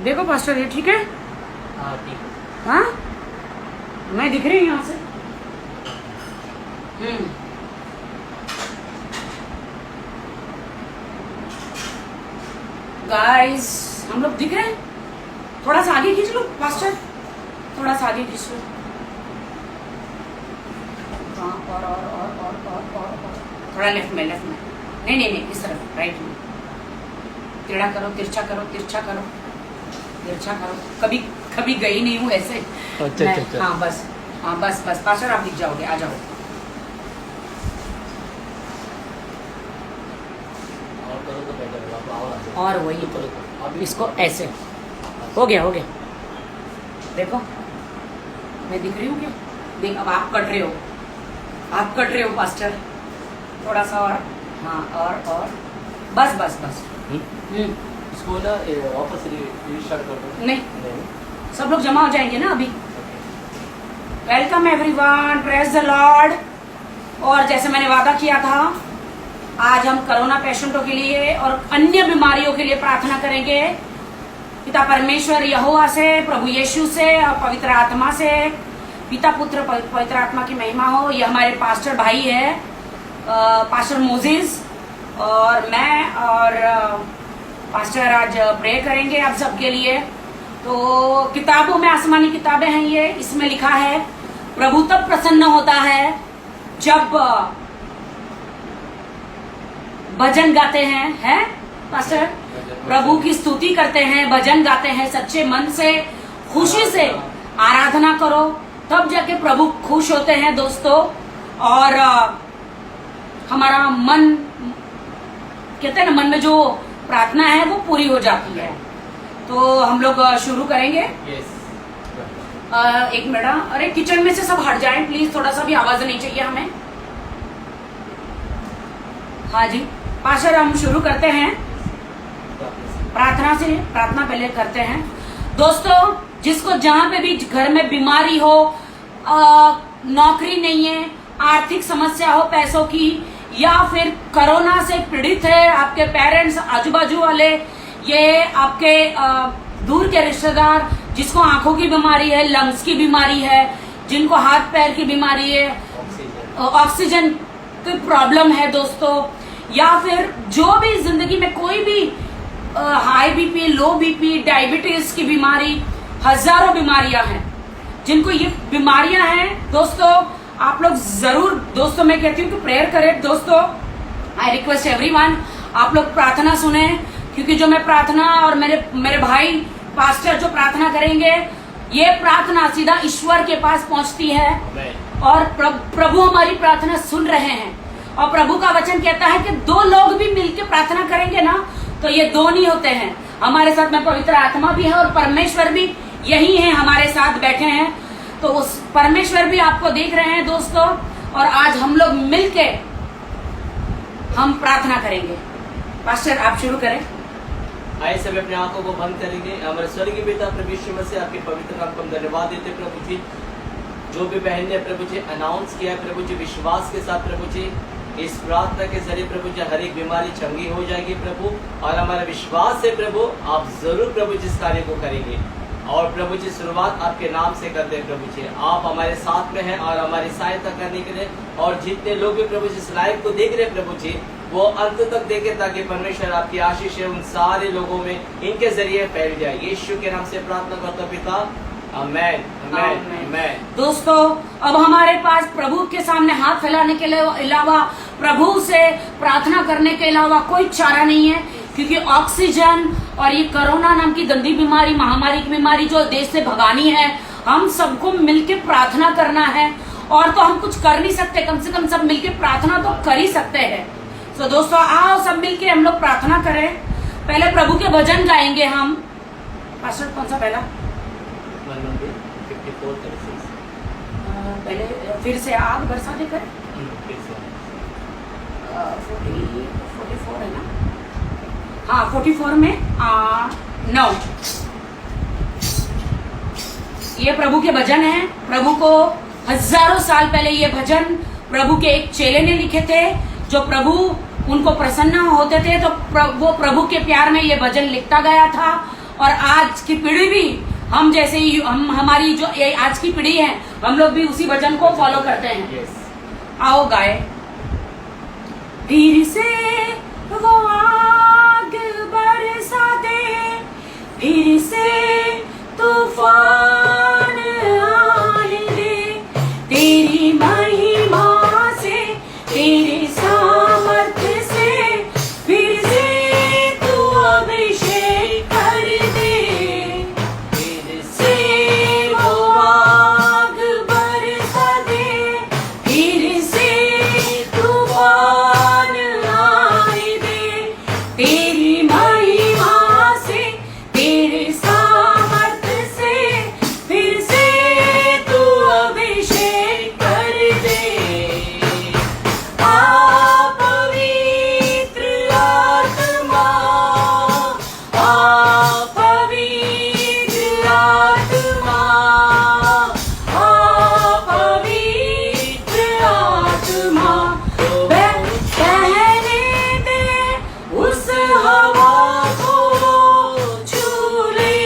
देखो पास्टर ये ठीक है। हाँ ठीक है। हाँ मैं दिख रही हूँ यहाँ से। गाइस हम लोग दिख रहे हैं। थोड़ा सा आगे खींच लो पास्टर, थोड़ा सा आगे खींच लो। हाँ और थोड़ा लेफ्ट में नहीं इस तरफ राइट में। टेढ़ा करो, तिरछा करो, तिरछा करो, तिरछा करो। कभी कभी गई नहीं हूँ ऐसे। अच्छा। हाँ बस पास्टर आप दिख जाओगे, आ जाओ। और करो तो बेटर होगा। और वही तो इसको ऐसे हो गया देखो मैं दिख रही हूँ क्या? देख अब आप कट रहे हो पास्टर। थोड़ा सा और, हाँ और बस इसको ना वापस रीस्टार्ट कर दो। नहीं सब लोग जमा हो जाएंगे ना अभी। Welcome everyone, praise the Lord. और जैसे मैंने वादा किया था, आज हम कोरोना पेशेंटों के लिए और अन्य बीमारियों के लिए प्रार्थना करेंगे। पिता परमेश्वर यहोवा से, प्रभु यीशु से और पवित्र आत्मा से। पिता पुत्र पवित्र आत्मा की महिमा हो। यह हमारे पास्टर भाई है, पास्टर मोजिस और मैं और पास्टर आज प्रे करेंगे आप सबके लिए। तो किताबों में आसमानी किताबें हैं ये, इसमें लिखा है प्रभु तब प्रसन्न होता है जब भजन गाते हैं पास्टर? प्रभु की स्तुति करते हैं, भजन गाते हैं, सच्चे मन से खुशी से आराधना करो, तब जाके प्रभु खुश होते हैं दोस्तों। और हमारा मन कहते हैं ना, मन में जो प्रार्थना है वो पूरी हो जाती है। तो हम लोग शुरू करेंगे। एक मिनट, अरे किचन में से सब हट जाएं प्लीज, थोड़ा सा भी आवाज नहीं चाहिए हमें। हाँ जी पास्टर हम शुरू करते हैं प्रार्थना से। प्रार्थना पहले करते हैं दोस्तों। जिसको जहां पे भी घर में बीमारी हो, नौकरी नहीं है, आर्थिक समस्या हो पैसों की, या फिर कोरोना से पीड़ित है आपके पेरेंट्स, आजू बाजू वाले, ये आपके दूर के रिश्तेदार, जिसको आंखों की बीमारी है, लंग्स की बीमारी है, जिनको हाथ पैर की बीमारी है, ऑक्सीजन की प्रॉब्लम है दोस्तों, या फिर जो भी जिंदगी में कोई भी high BP, low BP, diabetes की बीमारी, हजारों बीमारियां हैं जिनको ये बीमारियां हैं दोस्तों। आप लोग जरूर दोस्तों, मैं कहती हूँ कि प्रेयर करें दोस्तों। आई रिक्वेस्ट एवरीवन, आप लोग प्रार्थना सुने, क्योंकि जो मैं प्रार्थना और मेरे भाई पास्टर जो प्रार्थना करेंगे, ये प्रार्थना सीधा ईश्वर के पास पहुंचती है और प्रभु हमारी प्रार्थना सुन रहे हैं। और प्रभु का वचन कहता है कि दो लोग भी मिलकर प्रार्थना करेंगे ना, तो ये दो नहीं होते हैं। हमारे साथ में पवित्र आत्मा भी है और परमेश्वर भी यही है, हमारे साथ बैठे हैं। तो उस परमेश्वर भी आपको देख रहे हैं दोस्तों। और आज हम लोग मिलके हम प्रार्थना करेंगे। पास्टर आप शुरू करें। आइए सब अपने आंखों को बंद करेंगे। हमारे स्वर्गीय पिता प्रभु यीशु मसीह, आपके पवित्र नाम को हम धन्यवाद देते हैं प्रभु जी। जो भी बहन ने प्रभु जी अनाउंस किया है प्रभु जी, विश्वास के साथ प्रभु जी, इस प्रार्थना के जरिए प्रभु जी हर एक बीमारी चंगी हो जाएगी प्रभु। और हमारा विश्वास है प्रभु, आप जरूर प्रभु जी इस कार्य को करेंगे। और प्रभु जी शुरुआत आपके नाम से करते हैं प्रभु जी। आप हमारे साथ में हैं और हमारी सहायता करने के लिए, और जितने लोग भी प्रभु जी इस लाइव को देख रहे हैं प्रभु जी, वो अंत तक देखे, ताकि परमेश्वर आपकी आशीष है उन सारे लोगों में इनके जरिए फैल जाए। यीशु के नाम से प्रार्थना करता पिता, आमेन आमेन आमेन। दोस्तों अब हमारे पास प्रभु के सामने हाथ फैलाने के अलावा, प्रभु से प्रार्थना करने के अलावा कोई चारा नहीं है, क्योंकि ऑक्सीजन और ये कोरोना नाम की गंदी बीमारी, महामारी की बीमारी जो देश से भगानी है, हम सबको मिलके प्रार्थना करना है। और तो हम कुछ कर नहीं सकते, कम से कम सब मिलके प्रार्थना तो कर ही सकते हैं। तो दोस्तों आओ सब मिलके हम लोग प्रार्थना करें। पहले प्रभु के भजन गाएंगे हम। पास्टर कौन सा पहला? पहले फिर से आप बरसा देकर 44 है ना? हाँ 44 में 9 ये प्रभु के भजन है। प्रभु को हजारों साल पहले ये भजन प्रभु के एक चेले ने लिखे थे। जो प्रभु उनको प्रसन्न होते थे तो वो प्रभु के प्यार में ये भजन लिखता गया था। और आज आज की पीढ़ी भी हम जैसे ही हमारी जो ये आज की पीढ़ी है हम लोग भी उसी भजन को फॉलो करते हैं। यस आओ गाए। फिर से वो आग बरसा दे, फिर से तूफान आने दे, तेरी महिमा से तेरे सामर्थ्य से फिर से तू अभिषेक कर दे। फिर से वो आग बरसा दे, फिर से तूफान आने दे, तेरी महिमा से तेरे सामर्थ्य से फिर से तू अभिषेक कर दे। आ पवित्र आत्मा, आ पवित्र आत्मा, आ पवित्र आत्मा, बहने दे उस हवा को, छू ले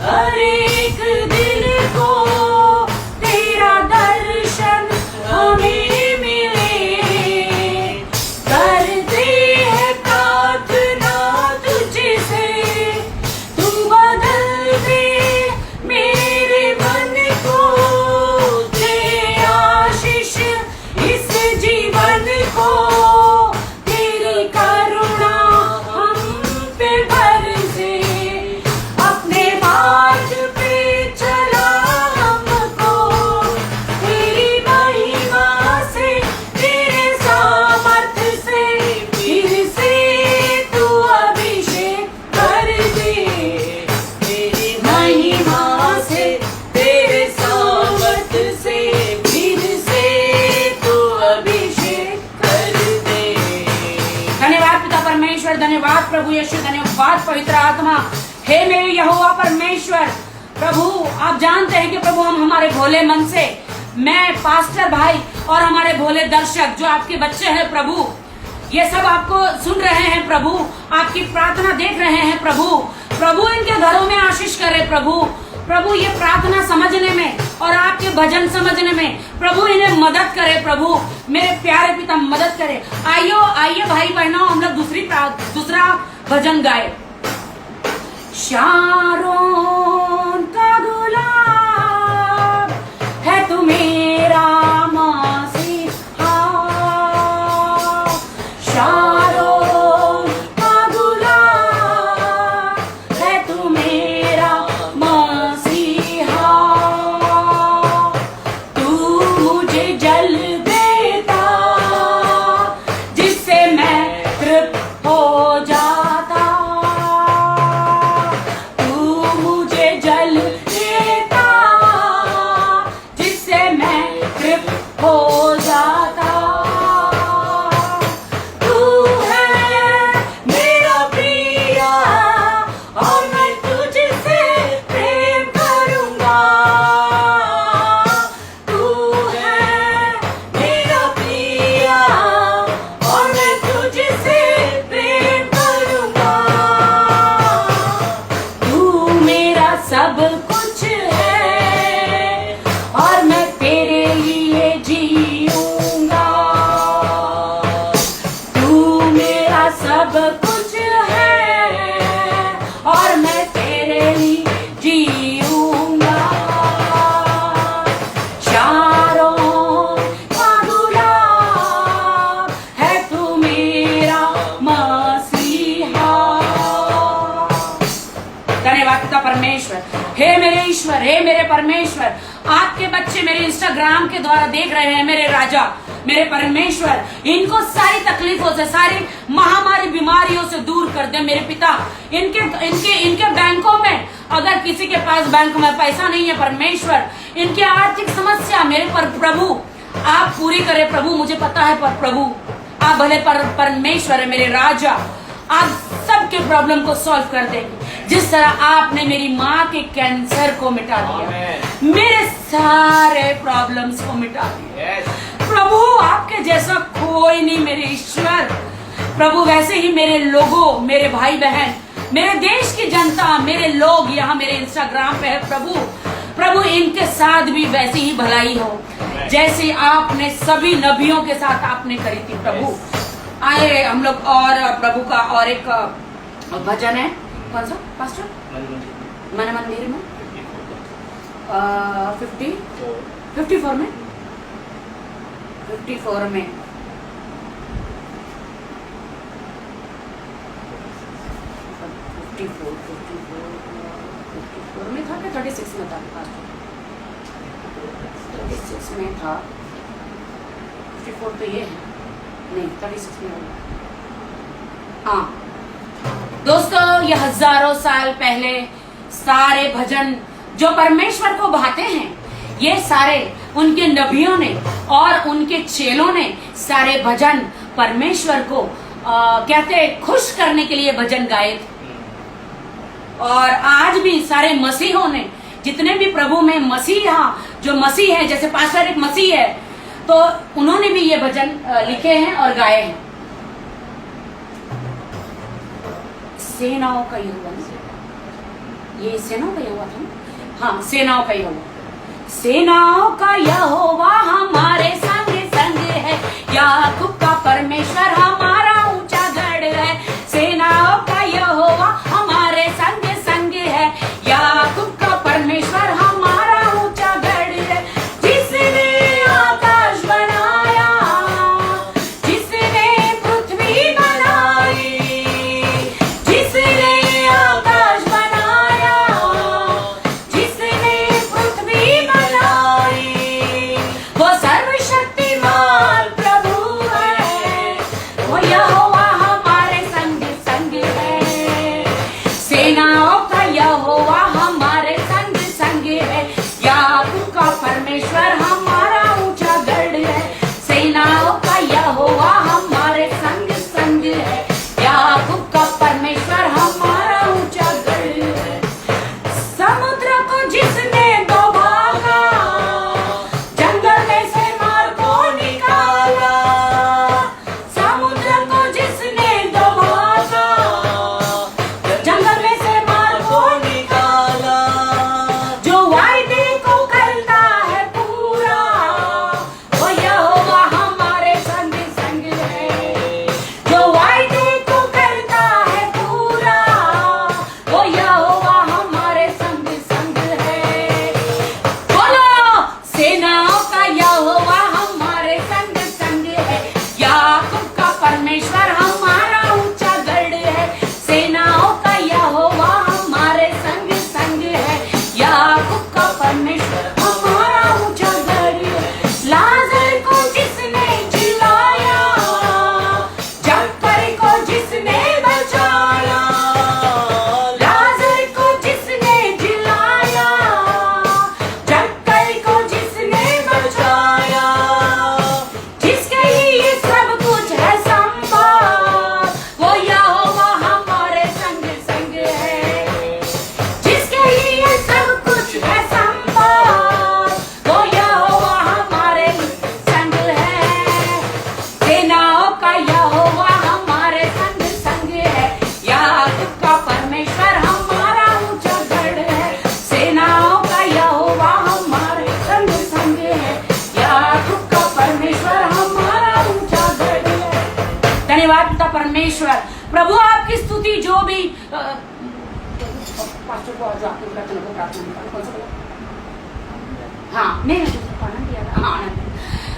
हर एक दिल को, तेरा दर्शन हमें मिले। करते हैं प्रार्थना तुझसे, तू बदल दे मेरे मन को, दे आशीष इस जीवन को, तेरी करुणा हम पे बरसे, अपने मार्ग पे चला हमको, तेरी महिमा से तेरे सामर्थ्य से फिर से तू अभिषेक कर दे। तेरी महिमा से तेरे सामर्थ्य से फिर से तू अभिषेक कर दे। धन्यवाद पिता परमेश्वर, धन्यवाद प्रभु यीशु, धन्यवाद पवित्र आत्मा। हे मेरे यहोवा परमेश्वर, प्रभु आप जानते हैं कि प्रभु हम हमारे भोले मन से, मैं पास्टर भाई और हमारे भोले दर्शक जो आपके बच्चे हैं प्रभु, ये सब आपको सुन रहे हैं प्रभु, आपकी प्रार्थना देख रहे हैं प्रभु। प्रभु इनके घरों में आशीष करे प्रभु। प्रभु ये प्रार्थना समझने में और आपके भजन समझने में प्रभु इन्हें मदद करे प्रभु। मेरे प्यारे पिता मदद करे। आइए भाई बहनों, हम लोग दूसरा भजन गाए। शारोन का गुलाब है तू मेरा मसीहा, शारोन का गुलाब है तू मेरा मसीहा, तू मुझे जल देता जिससे मैं तृप्त हो जाता, तू मुझे जल देता जिससे मैं तृप्त हो जाता, तू है मेरा प्रिया और मैं तुझसे प्रेम करूंगा, तू है मेरा प्रिया और मैं तुझसे प्रेम करूंगा, तू मेरा सब कुछ है और मैं तेरे लिए जीऊंगा, तू मेरा सब कुछ है और मैं तेरे लिए जीऊंगा। शारोन का गुलाब है तू मेरा मसीहा। धन्यवाद पिता परमेश्वर। हे मेरे ईश्वर, हे मेरे परमेश्वर, आपके बच्चे मेरे इंस्टाग्राम के द्वारा देख रहे हैं, मेरे राजा, मेरे परमेश्वर, इनको सारी तकलीफों से, सारी महामारी बीमारियों से दूर कर दे मेरे पिता। इनके बैंकों में अगर किसी के पास बैंक में पैसा नहीं है परमेश्वर, इनकी आर्थिक समस्या मेरे पर प्रभु आप पूरी करे प्रभु। मुझे पता है पर प्रभु आप भले परमेश्वर है, मेरे राजा, आप सबके प्रॉब्लम को सॉल्व कर देंगे। जिस तरह आपने मेरी माँ के कैंसर को मिटा दिया, मेरे सारे प्रॉब्लम्स को मिटा दिया प्रभु। आपके जैसा कोई नहीं मेरे ईश्वर। प्रभु वैसे ही मेरे लोगों, मेरे भाई बहन मेरे देश की जनता, मेरे लोग यहाँ मेरे इंस्टाग्राम पे है प्रभु, प्रभु इनके साथ भी वैसी ही भलाई हो जैसे आपने सभी नबियों के साथ आपने करी थी प्रभु। आए हम लोग और प्रभु का और एक भजन है, कौन सा पास्टर? मन मंदिर में 54 में 54 में में था क्या? 36 में था, 36 में था, 54 तो ये है नहीं, 36 में होगा। हाँ दोस्तों, ये हजारों साल पहले सारे भजन जो परमेश्वर को भाते हैं, ये सारे उनके नबियों ने और उनके चेलों ने सारे भजन परमेश्वर को कहते खुश करने के लिए भजन गाए थे। और आज भी सारे मसीहों ने, जितने भी प्रभु में मसीहा जो मसीह है, जैसे पास्टर एक मसीह है, तो उन्होंने भी ये भजन लिखे हैं और गाए हैं। सेनाओं का यहोवा, ये सेनाओं का यहोवा था, हाँ सेनाओं का यहोवा, सेनाओं का यहोवा हमारे संग संग है, याकूब का परमेश्वर हमारा ऊंचा गढ़ है। सेनाओं का यहोवा हमारे संग संग है, याकूब का परमेश्वर हमारा ऊंचा गढ़ है। जिसने आकाश बनाया, जिसने पृथ्वी बनाई, जिसने आकाश बनाया, जिसने पृथ्वी बनाई, वो सर्वशक्तिमान प्रभु है, वो यहोवा हमारे संग संग है। सेनाओं का यहोवा हमारे संग संग है, याकूब का परमेश्वर हमारा ऊंचा गढ़ है। सेनाओं का यहोवा हमारे संग संग है, याकूब का परमेश्वर हमारा ऊंचा गढ़ है। समुद्र को जिसने दो भागा, जंगल में से मार को निकाला, समुद्र को जिसने दो भागा, जंगल में से मार को निकाला, जो वायदे को करता है पूरा, वो यहोवा हमारे संग संग है। जो वायदे को करता है पूरा, वो यहोवा हमारे संग संग है। बोलो, सेनाओं का यहोवा हमारे संग संग है, याकूब का परमेश्वर हमारा ऊंचा गढ़ है। सेनाओं का यहोवा हमारे संग संग है, याकूब का परमेश्वर हमारा ऊंचा गढ़ है। लाजर को जिसने जिलाया, जक्कई को जिसने बचाया, लाजर को जिसने जिलाया, जक्कई को जिसने बचाया, जिसके लिए सब कुछ है संभव, वो यहोवा हमारे संग संग है। जिसके लिए सब कुछ है संभव, वो यहोवा हमारे संग है। सेनाओं का यहोवा हमारे संग संग है, याकूब का परमेश्वर हमारा ऊंचा गढ़ है। सेनाओं का यहोवा हमारे संग संग है, याकूब का परमेश्वर हमारा ऊंचा गढ़ है। धन्यवाद पिता परमेश्वर। प्रभु आपकी स्तुति जो भी पास्टर को जो आपने बोला, चलो प्रार्थना निकालो, कौन सा बोला? हाँ नहीं आनंद दिया था, हाँ आनंद।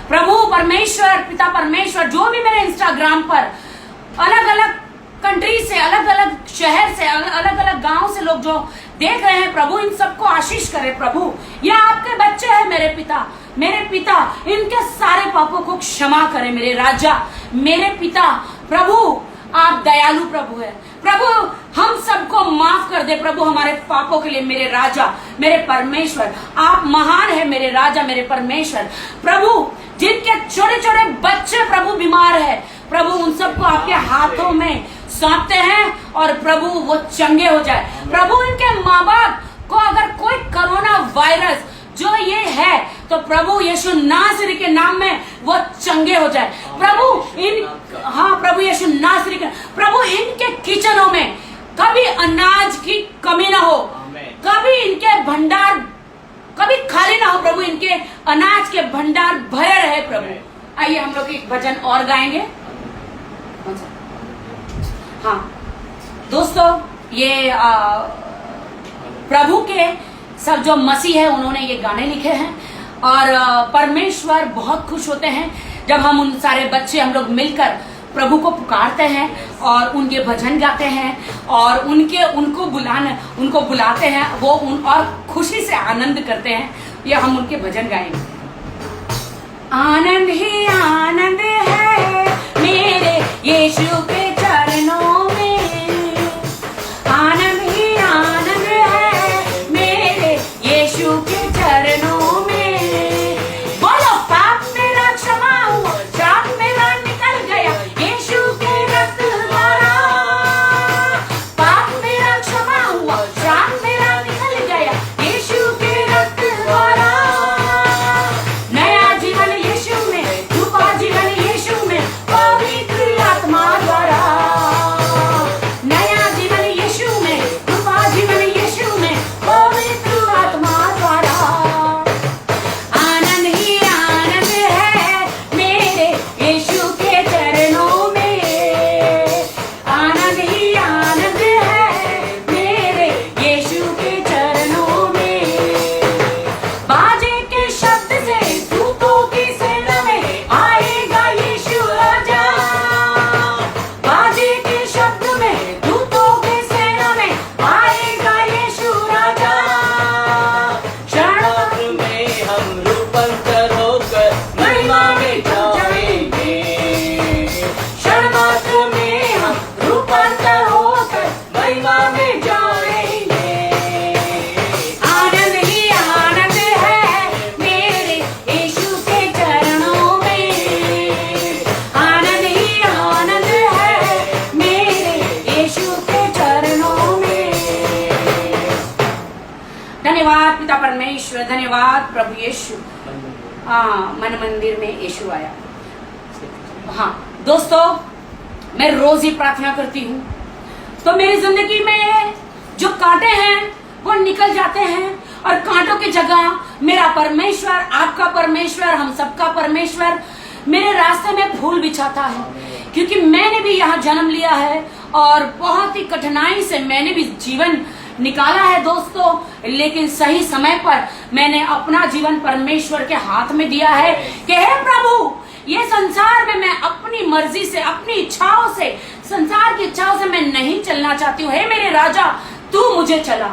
प्रभु परमेश्वर, पिता परमेश्वर, जो भी मेरे इंस्टाग्राम पर अलग अलग कंट्री से, अलग अलग शहर से, अलग अलग गांव से लोग जो देख रहे हैं, प्रभु इन सबको आशीष करे। प्रभु ये आपके बच्चे हैं मेरे पिता, इनके सारे पापों को क्षमा करे मेरे राजा, मेरे पिता। प्रभु आप दयालु प्रभु है, प्रभु हम सबको माफ कर दे प्रभु हमारे पापों के लिए मेरे राजा, मेरे परमेश्वर। आप महान है मेरे राजा, मेरे परमेश्वर। प्रभु जिनके छोटे छोटे बच्चे प्रभु बीमार है, प्रभु उन सबको आपके हाथों में सौंपते हैं और प्रभु वो चंगे हो जाए। प्रभु इनके माँ बाप को अगर कोई कोरोना वायरस जो ये है, तो प्रभु यीशु नासरी के नाम में वो चंगे हो जाए। प्रभु इन, हाँ प्रभु यीशु नासरी के, प्रभु इनके किचनों में कभी अनाज की कमी ना हो, आमीन। कभी इनके भंडार कभी खाली ना हो प्रभु, इनके अनाज के भंडार भरे रहे प्रभु। आइए हम लोग एक भजन और गाएंगे। हाँ दोस्तों, ये प्रभु के सब जो मसीह है उन्होंने ये गाने लिखे हैं और परमेश्वर बहुत खुश होते हैं जब हम उन सारे बच्चे हम लोग मिलकर प्रभु को पुकारते हैं और उनके भजन गाते हैं और उनको बुलाते हैं, वो और खुशी से आनंद करते हैं। ये हम उनके भजन गाएंगे। आनंद ही आनंद है मेरे यीशु के चरणों में, आनंद ही आनंद है मेरे यीशु के चरणों में। बोलो पाप मेरा क्षमा हुआ, श्राप मेरा निकल गया यीशु के रक्त द्वारा। पाप मेरा क्षमा हुआ, श्राप मेरा निकल गया यीशु के रक्त द्वारा। नया जीवन यीशु में, रूपा जीवन यीशु में, पवित्र आत्मा द्वारा। नया जीवन यीशु में, रूपा जीवन यीशु में, पवित्र आत्मा द्वारा। आनंद ही आनंद है मेरे यीशु के चरणों में, आनंद ही आनंद है मेरे यीशु के चरणों में। बाजे के शब्द से दूतों की सेना में आएगा यीशु राजा। बाजे के शब्द में दूतों की सेना में आएगा यीशु राजा। शरण में हम रूपांतर होकर महिमा में जाएंगे। क्षण मात्र में हम रूपांतर होकर महिमा में जाएंगे। आनंद ही आनंद है मेरे यीशु के चरणों में, आनंद ही आनंद है मेरे यीशु के चरणों में। धन्यवाद पिता परमेश्वर, धन्यवाद प्रभु यीशु। मन मंदिर में यीशु आया। हाँ दोस्तों, मैं रोज ही प्रार्थना करती हूँ तो मेरी जिंदगी में जो कांटे हैं वो निकल जाते हैं और कांटों की जगह मेरा परमेश्वर, आपका परमेश्वर, हम सबका परमेश्वर मेरे रास्ते में फूल बिछाता है। क्योंकि मैंने भी यहाँ जन्म लिया है और बहुत ही कठिनाई से मैंने भी जीवन निकाला है दोस्तों, लेकिन सही समय पर मैंने अपना जीवन परमेश्वर के हाथ में दिया है कि हे प्रभु, ये संसार में मैं अपनी मर्जी से, अपनी इच्छाओं से, संसार की इच्छाओं से मैं नहीं चलना चाहती हूँ। हे मेरे राजा, तू मुझे चला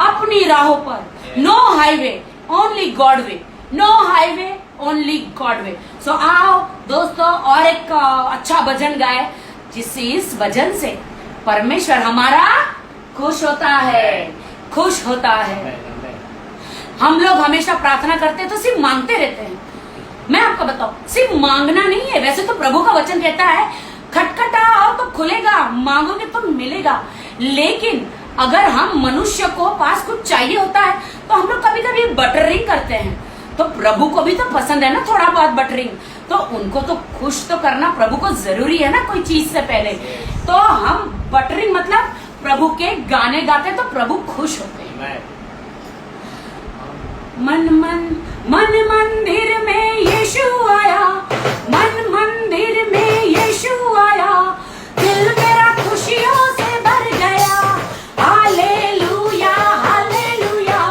अपनी राहों पर। नो हाईवे, ओनली गॉड वे, नो हाईवे, ओनली गॉड वे। सो आओ दोस्तों और एक अच्छा भजन गाए, जिस इस भजन से परमेश्वर हमारा खुश होता है, खुश होता है। हम लोग हमेशा प्रार्थना करते हैं तो सिर्फ मांगते रहते हैं। मैं आपको बताऊं, सिर्फ मांगना नहीं है। वैसे तो प्रभु का वचन कहता है खटखटाओ तो खुलेगा, मांगोगे तो मिलेगा। लेकिन अगर हम मनुष्य को पास कुछ चाहिए होता है तो हम लोग कभी कभी बटरिंग करते हैं। तो प्रभु को भी तो पसंद है ना थोड़ा बहुत बटरिंग, तो उनको तो खुश तो करना प्रभु को जरूरी है ना कोई चीज से पहले। तो हम बटरिंग मतलब प्रभु के गाने गाते तो प्रभु खुश होते हैं। मन मंदिर में यीशु आया, मन मंदिर में यीशु आया, दिल मेरा खुशियों से भर गया। Hallelujah hallelujah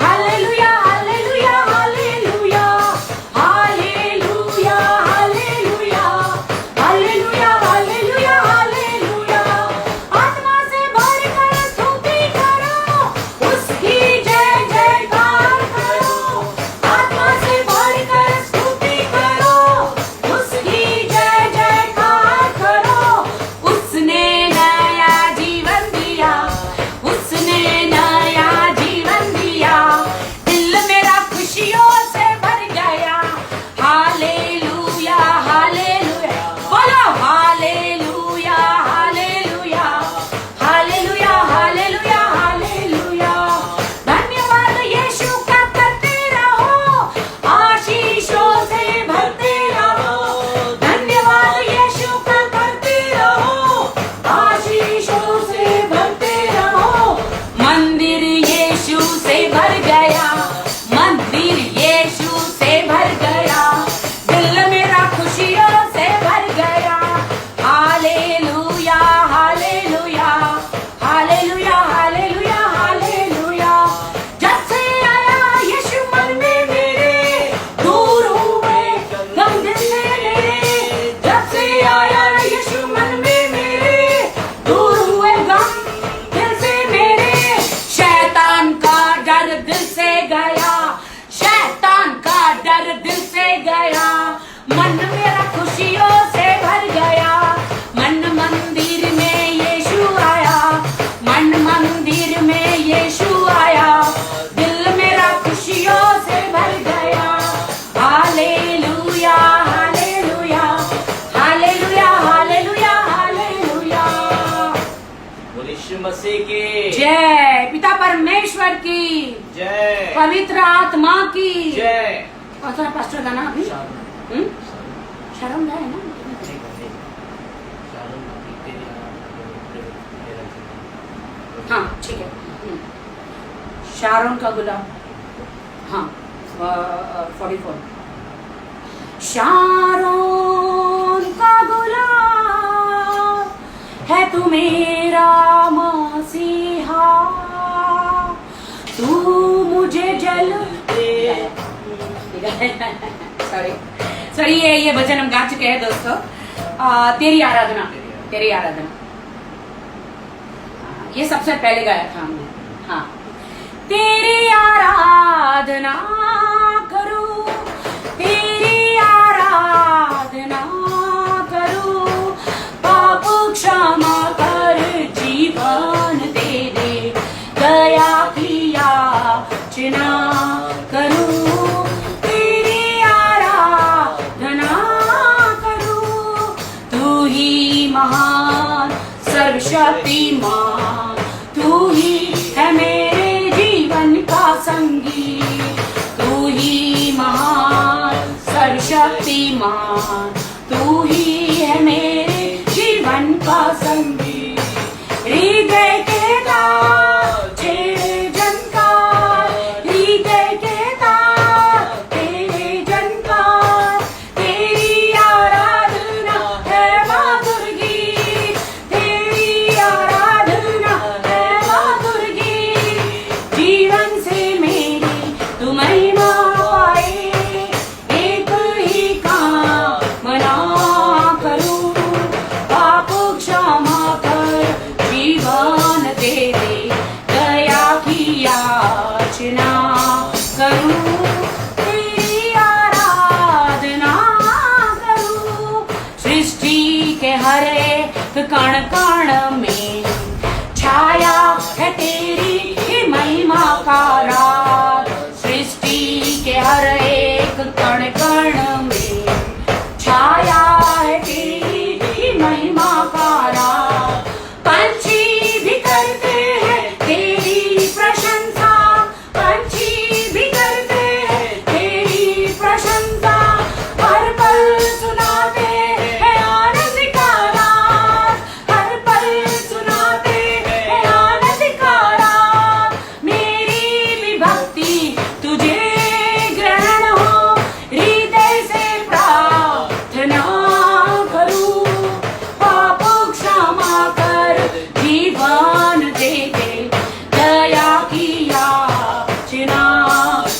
hallelujah hallelujah hallelujah hallelujah hallelujah hallelujah hallelujah hallelujah. आत्मा से भरकर स्तुति करो, उसकी जय जयकार करो। आत्मा से गया, मन मेरा खुशियों से भर गया। मन मंदिर में यीशु आया, मन मंदिर में यीशु आया, दिल मेरा खुशियों से भर गया। Hallelujah hallelujah hallelujah hallelujah hallelujah. बोले यीशु मसीह की जय। पिता परमेश्वर की जय, पवित्र आत्मा की जय। कौन सा पास्टर गाना अभी? शर्म है ना? हाँ ठीक है। शारोन का गुलाब, हाँ 44। शारोन का गुलाब है तू मेरा मसीहा, तू मुझे जल सॉरी ये भजन हम गा चुके हैं दोस्तों। तेरी आराधना, तेरी आराधना ये सबसे पहले गाया था हमने। हाँ, तेरी आराधना करूं, तेरी आराधना करूं, पाप क्षमा कर जीवन दे दे, दया की याचना करूं, तेरी आराधना करूं, तू ही महान सर्वशक्तिमान, तू ही है मेरे जीवन का संगी, तू ही महान सर्वशक्तिमान, तू ही है मेरे जीवन का संगी। हृदय के तार तेरे झनकार, हृदय के तार तेरे झनकार, तेरी आराधना है माधुर गीत, तेरी आराधना है माधुर गीत। जीवन से मेरी तू महिमा पाए, एक ही कामना करूं, पाप क्षमा कर जीवन दे दे, दया की याचना करूं, तेरी आराधना करूं। सृष्टि के हर एक कण कण में छाया है तेरी ही महिमा का राज, सृष्टि के हर एक कण कण में छाया है तेरी ही महिमा का राज। पंछी भी करते हैं तेरी प्रशंसा, पंछी भी करते हैं तेरी प्रशंसा, हर पल सुनाते हैं आनंद का राग, हर पल सुनाते हैं आनंद का राग। मेरी भी भक्ति तुझे ग्रहण हो, हृदय से प्रार्थना करूं, पाप क्षमा कर जीवन दे दे, दया की याचना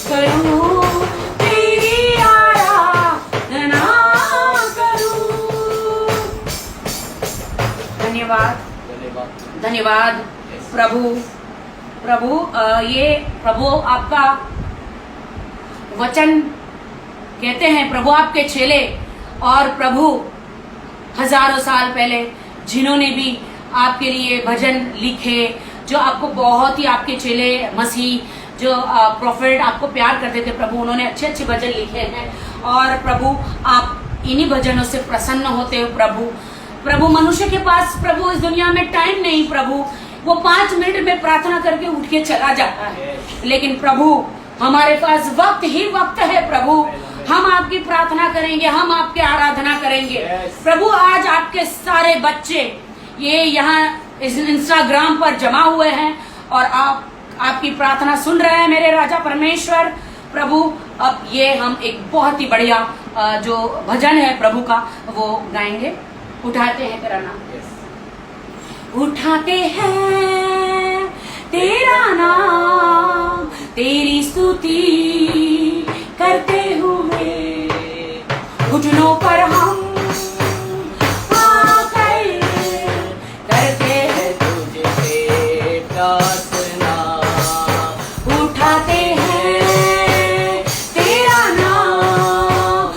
करूं, तेरी आराधना करूं। धन्यवाद धन्यवाद। धन्यवाद प्रभु। प्रभु ये प्रभु आपका वचन कहते हैं, प्रभु आपके चेले और प्रभु हजारों साल पहले जिन्होंने भी आपके लिए भजन लिखे, जो आपको बहुत ही आपके चेले मसीह जो प्रोफेट आपको प्यार करते थे प्रभु, उन्होंने अच्छे अच्छे भजन लिखे हैं। और प्रभु आप इन्हीं भजनों से प्रसन्न होते हो प्रभु। प्रभु मनुष्य के पास प्रभु इस दुनिया में टाइम नहीं प्रभु, वो 5 मिनट में प्रार्थना करके उठ के चला जाता है, लेकिन प्रभु हमारे पास वक्त ही वक्त है प्रभु। हम आपकी प्रार्थना करेंगे, हम आपकी आराधना करेंगे प्रभु। आज आपके सारे बच्चे ये यहाँ इस इंस्टाग्राम पर जमा हुए हैं और आपकी प्रार्थना सुन रहे हैं मेरे राजा परमेश्वर प्रभु। अब ये हम एक बहुत ही बढ़िया जो भजन है प्रभु का वो गाएंगे। उठाते हैं तेरा नाम, उठाते हैं तेरा नाम, तेरी स्तुति करते हुए घुटनों पर हम आकर करते हैं तुझसे प्रार्थना। उठाते हैं तेरा नाम,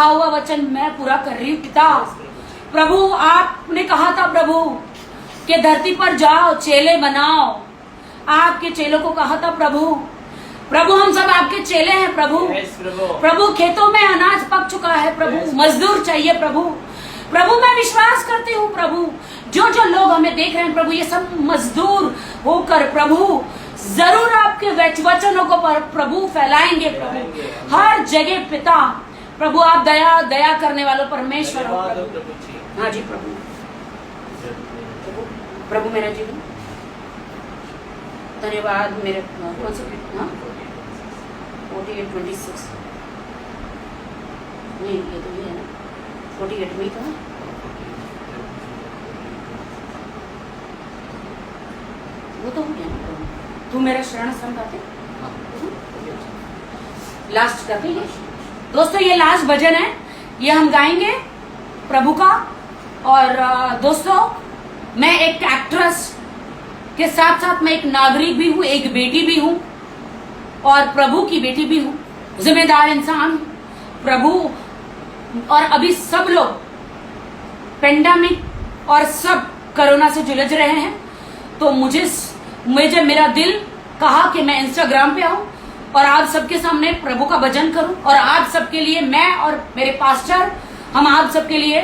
हुआ वचन मैं पूरा कर रही हूँ पिता। प्रभु आपने कहा था प्रभु कि धरती पर जाओ चेले बनाओ, आपके चेलों को कहा था प्रभु। प्रभु हम सब आपके चेले हैं प्रभु। प्रभु खेतों में अनाज पक चुका है प्रभु, मजदूर चाहिए प्रभु। प्रभु मैं विश्वास करती हूँ प्रभु, जो जो लोग हमें देख रहे हैं प्रभु, ये सब मजदूर होकर प्रभु जरूर आपके वचनों को प्रभु फैलाएंगे प्रभु हर जगह पिता। प्रभु आप दया करने वालों परमेश्वर हो प्रभु। हाँ जी प्रभु। प्रभु मेरा जीवन धन्यवाद। मेरे कौन से 48:26 नहीं, ये तो ये है ना 48 में था। वो तो हो गया ना। तू मेरा शरण स्थान गाते लास्ट गाते हैं दोस्तों। ये लास्ट भजन है, ये हम गाएंगे प्रभु का। और दोस्तों मैं एक एक्ट्रेस के साथ साथ मैं एक नागरिक भी हूँ, एक बेटी भी हूँ और प्रभु की बेटी भी हूँ, जिम्मेदार इंसान हूँ प्रभु। और अभी सब लोग पेंडेमिक और सब कोरोना से जुलझ रहे हैं, तो मुझे मेरा दिल कहा कि मैं इंस्टाग्राम पे आऊं और आप सबके सामने प्रभु का भजन करूं और आप सबके लिए मैं और मेरे पास्टर हम आप सबके लिए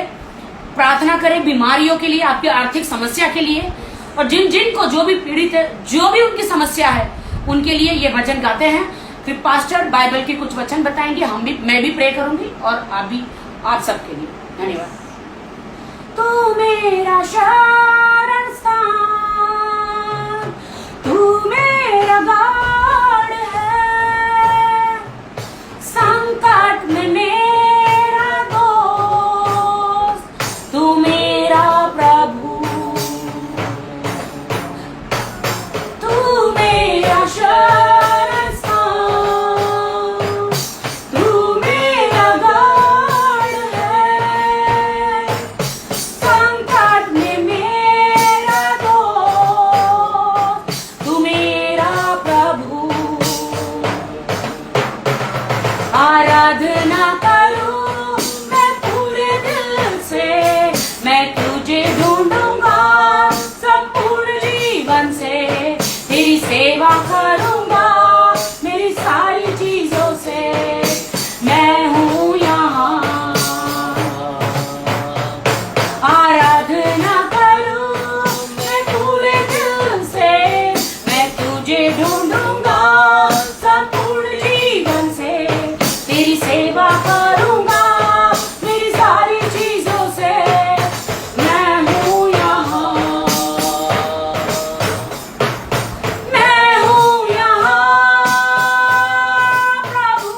प्रार्थना करें, बीमारियों के लिए, आपकी आर्थिक समस्या के लिए, और जिनको जो भी पीड़ित है, जो भी उनकी समस्या है, उनके लिए ये भजन गाते हैं। फिर पास्टर बाइबल के कुछ वचन बताएंगे, मैं भी प्रे करूंगी और आप भी, आप सबके लिए। धन्यवाद। तू मेरा शरण स्थान, तू मेरा गढ़ है, संकट में मेरा दोस्त, तू मेरा प्रभु, तू मेरा शरण स्थान, तू मेरा गढ़ है, संकट में मेरा दोस्त, तू मेरा प्रभु। आराधना करूं मैं पूरे दिल से, मैं तुझे ढूंढूंगा संपूर्ण जीवन से, तेरी सेवा करूंगा मेरी सारी चीजों से, मैं हूँ यहाँ। आराधना करूं मैं पूरे दिल से, मैं तुझे ढूंढूंगा संपूर्ण जीवन से, तेरी सेवा करूंगा मेरी सारी चीजों से, मैं हूँ यहाँ, मैं हूँ यहाँ प्रभु,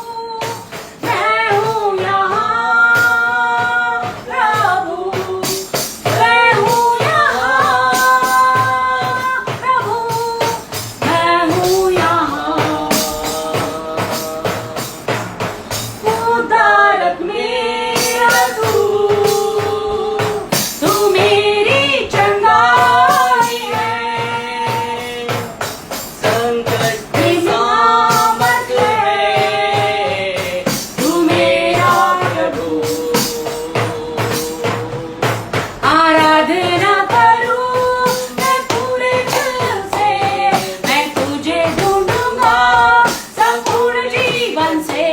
मैं हूँ यहाँ प्रभु, मैं हूँ यहाँ प्रभु, मैं हूँ यहाँ। उदारत मेरा तू मेरी चंगाई है, संकट में में सामर्थ है, तू मेरा प्रभु। आराधना करूं मैं पूरे दिल से, मैं तुझे ढूंढूंगा संपूर्ण जीवन से,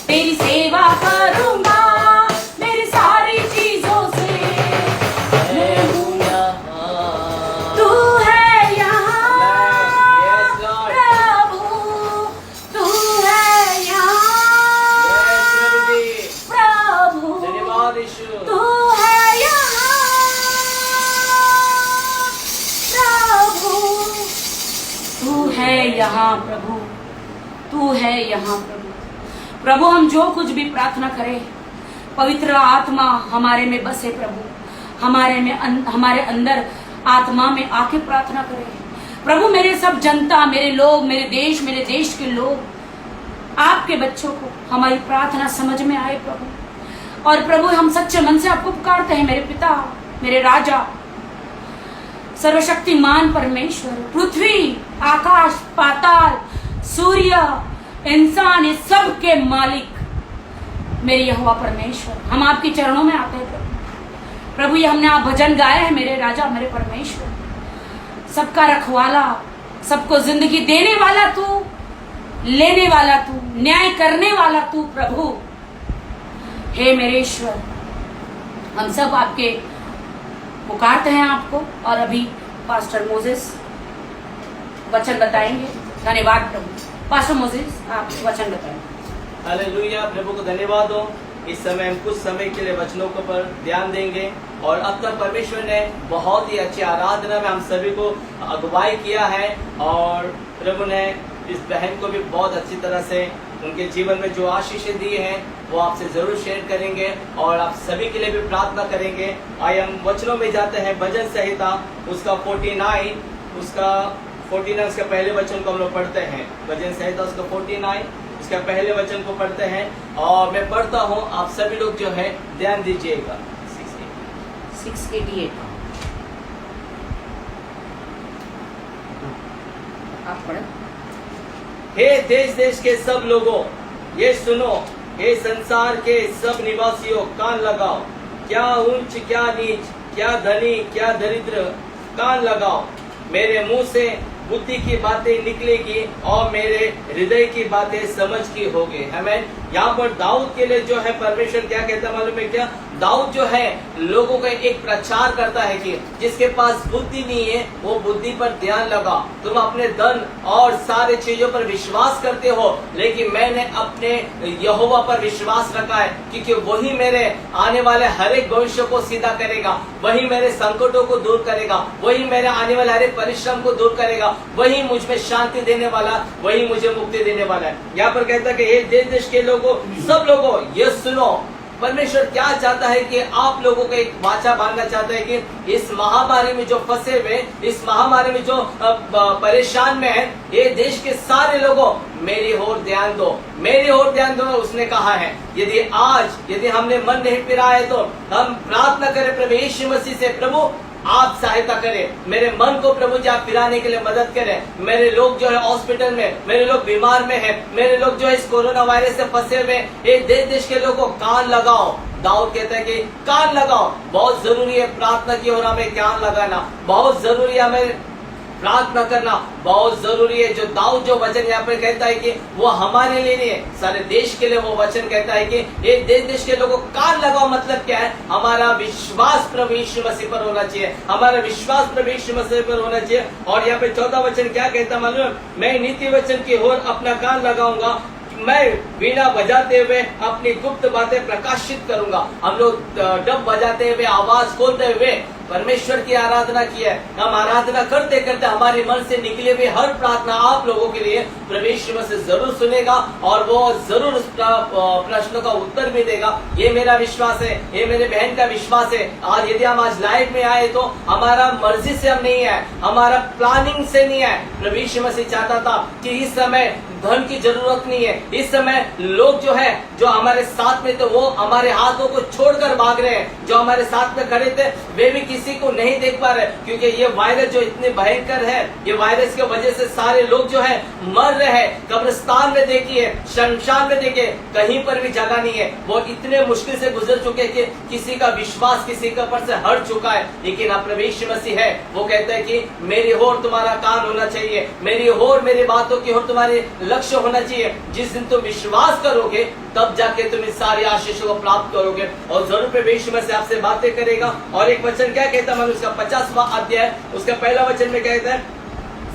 तेरी सेवा करूंगा मेरी सारी चीजों से, मैं हूँ तू है यहाँ प्रभु, तू है यहाँ प्रभु, धन्यवाद यीशु। तू है यहाँ प्रभु, तू है यहाँ प्रभु, तू है यहाँ प्रभु। प्रभु हम जो कुछ भी प्रार्थना करें, पवित्र आत्मा हमारे में बसे प्रभु, हमारे अंदर आत्मा में आके प्रार्थना करें प्रभु। मेरे सब जनता, मेरे लोग, मेरे देश के लोग, आपके बच्चों को हमारी प्रार्थना समझ में आए प्रभु। और प्रभु हम सच्चे मन से आपको पुकारते हैं, मेरे पिता, मेरे राजा, सर्वशक्तिमान परमेश्वर, पृथ्वी, आकाश, पाताल, सूर्य, इंसान, इस सब के मालिक, मेरे यहोवा परमेश्वर, हम आपके चरणों में आते हैं प्रभु। प्रभु ये हमने आप भजन गाए हैं, मेरे राजा मेरे परमेश्वर, सबका रखवाला, सबको जिंदगी देने वाला तू, लेने वाला तू, न्याय करने वाला तू प्रभु। हे मेरे ईश्वर, हम सब आपके पुकारते हैं आपको। और अभी पास्टर मोजेस वचन बताएंगे। धन्यवाद प्रभु। पास्टर मोजेस आप वचन बताएं। हालेलुया, प्रभु को धन्यवाद हो। इस समय हम कुछ समय के लिए वचनों के पर ध्यान देंगे। और अब तक परमेश्वर ने बहुत ही अच्छी आराधना में हम सभी को अगुवाई किया है, और प्रभु ने इस बहन को भी बहुत अच्छी तरह से उनके जीवन में जो आशीषें दी हैं वो आपसे जरूर शेयर करेंगे और आप सभी के लिए भी प्रार्थना करेंगे। आइए हम वचनों में जाते हैं। भजन संहिता उसका 49 उसका पहले वचन को हम लोग पढ़ते हैं। भजन संहिता उसका 49 उसका पहले वचन को पढ़ते हैं, और मैं पढ़ता हूँ, आप सभी लोग जो है ध्यान दीजिएगा। 688 आप पढ़ें। हे देश देश के सब लोगों ये सुनो, हे संसार के सब निवासियों कान लगाओ। क्या ऊंच क्या नीच, क्या धनी क्या दरिद्र, कान लगाओ। मेरे मुंह से बुद्धि की बातें निकलेगी और मेरे हृदय की बातें समझ की होगी। हमें यहाँ पर दाऊद के लिए जो है परमेश्वर क्या कहता है मालूम है क्या? दाऊद जो है लोगों का एक प्रचार करता है कि जिसके पास बुद्धि नहीं है वो बुद्धि पर ध्यान लगा। तुम अपने धन और सारे चीजों पर विश्वास करते हो, लेकिन मैंने अपने यहोवा पर विश्वास रखा है, क्योंकि वही मेरे आने वाले हर एक भविष्य को सीधा करेगा, वही मेरे संकटों को दूर करेगा, वही मेरे आने वाले हर एक परिश्रम को दूर करेगा, वही मुझ में शांति देने वाला, वही मुझे मुक्ति देने वाला है। यहाँ पर कहता है कि हे देश देश के लोगों, सब लोगों ये सुनो। परमेश्वर क्या चाहता है कि आप लोगों को एक वाचा बांधना चाहता है कि इस महामारी में जो फंसे हुए, इस महामारी में जो परेशान में है, ये देश के सारे लोगों मेरी ओर ध्यान दो, मेरी ओर ध्यान दो। उसने कहा है यदि हमने मन नहीं फिरा है तो हम प्रार्थना करें प्रभु यीशु मसीह से, प्रभु आप सहायता करें, मेरे मन को प्रभु जी आप फिराने के लिए मदद करें। मेरे लोग जो है हॉस्पिटल में, मेरे लोग बीमार में है, मेरे लोग जो है इस कोरोना वायरस से फंसे हुए, एक देश देश के लोगों कान लगाओ। दाऊद कहता है कि कान लगाओ। बहुत जरूरी है प्रार्थना की ओर हमें कान लगाना, बहुत जरूरी है हमें प्रार्थना करना, बहुत जरूरी है। जो दाऊद जो वचन यहाँ पे कहता है कि वो हमारे लिए नहीं है, सारे देश के लिए वो वचन कहता है कि एक देश देश के लोगों कान लगाओ। मतलब क्या है? हमारा विश्वास प्रभु यीशु मसीह पर होना चाहिए, हमारा विश्वास प्रभु यीशु मसीह पर होना चाहिए। और यहाँ पे 14 वचन क्या कहता मालूम? मैं नीति वचन की ओर अपना कान लगाऊंगा, मैं वीणा बजाते हुए अपनी गुप्त बातें प्रकाशित करूंगा। हम लोग डब बजाते हुए, आवाज खोलते हुए परमेश्वर की आराधना की है। हम आराधना करते करते हमारे मन से निकले हुए हर प्रार्थना आप लोगों के लिए परमेश्वर से जरूर सुनेगा और वो जरूर उस प्रश्न का उत्तर भी देगा। ये मेरा विश्वास है, ये मेरे बहन का विश्वास है। आज यदि हम आज लाइव में आए तो हमारा मर्जी से हम नहीं आए, हमारा प्लानिंग से नहीं आए। परमेश्वर मसीह चाहता था कि इस समय धन की जरूरत नहीं है, इस समय लोग जो है जो हमारे साथ में थे वो हमारे हाथों को छोड़कर भाग रहे हैं। जो हमारे साथ में खड़े थे वे भी किसी को नहीं देख पा रहे, क्योंकि ये वायरस जो इतने भयंकर है, ये वायरस की वजह से सारे लोग जो है मर रहे हैं। कब्रिस्तान में देखिए, शमशान में देखिए, कहीं पर भी जगह नहीं है। वो इतने मुश्किल से गुजर चुके कि किसी का विश्वास किसी के ऊपर से हट चुका है। लेकिन अब प्रभु मसीह है, वो कहता है कि मेरी ओर तुम्हारा कान होना चाहिए, मेरी ओर मेरी बातों की ओर तुम्हारे लक्ष्य होना चाहिए। जिस दिन तुम विश्वास करोगे तब जाके तुम इस सारी आशीषों को प्राप्त करोगे और जरूर परमेश्वर से आपसे बातें करेगा। और एक वचन क्या कहता है? उसका 50वां अध्याय उसका पहला वचन में कहता है,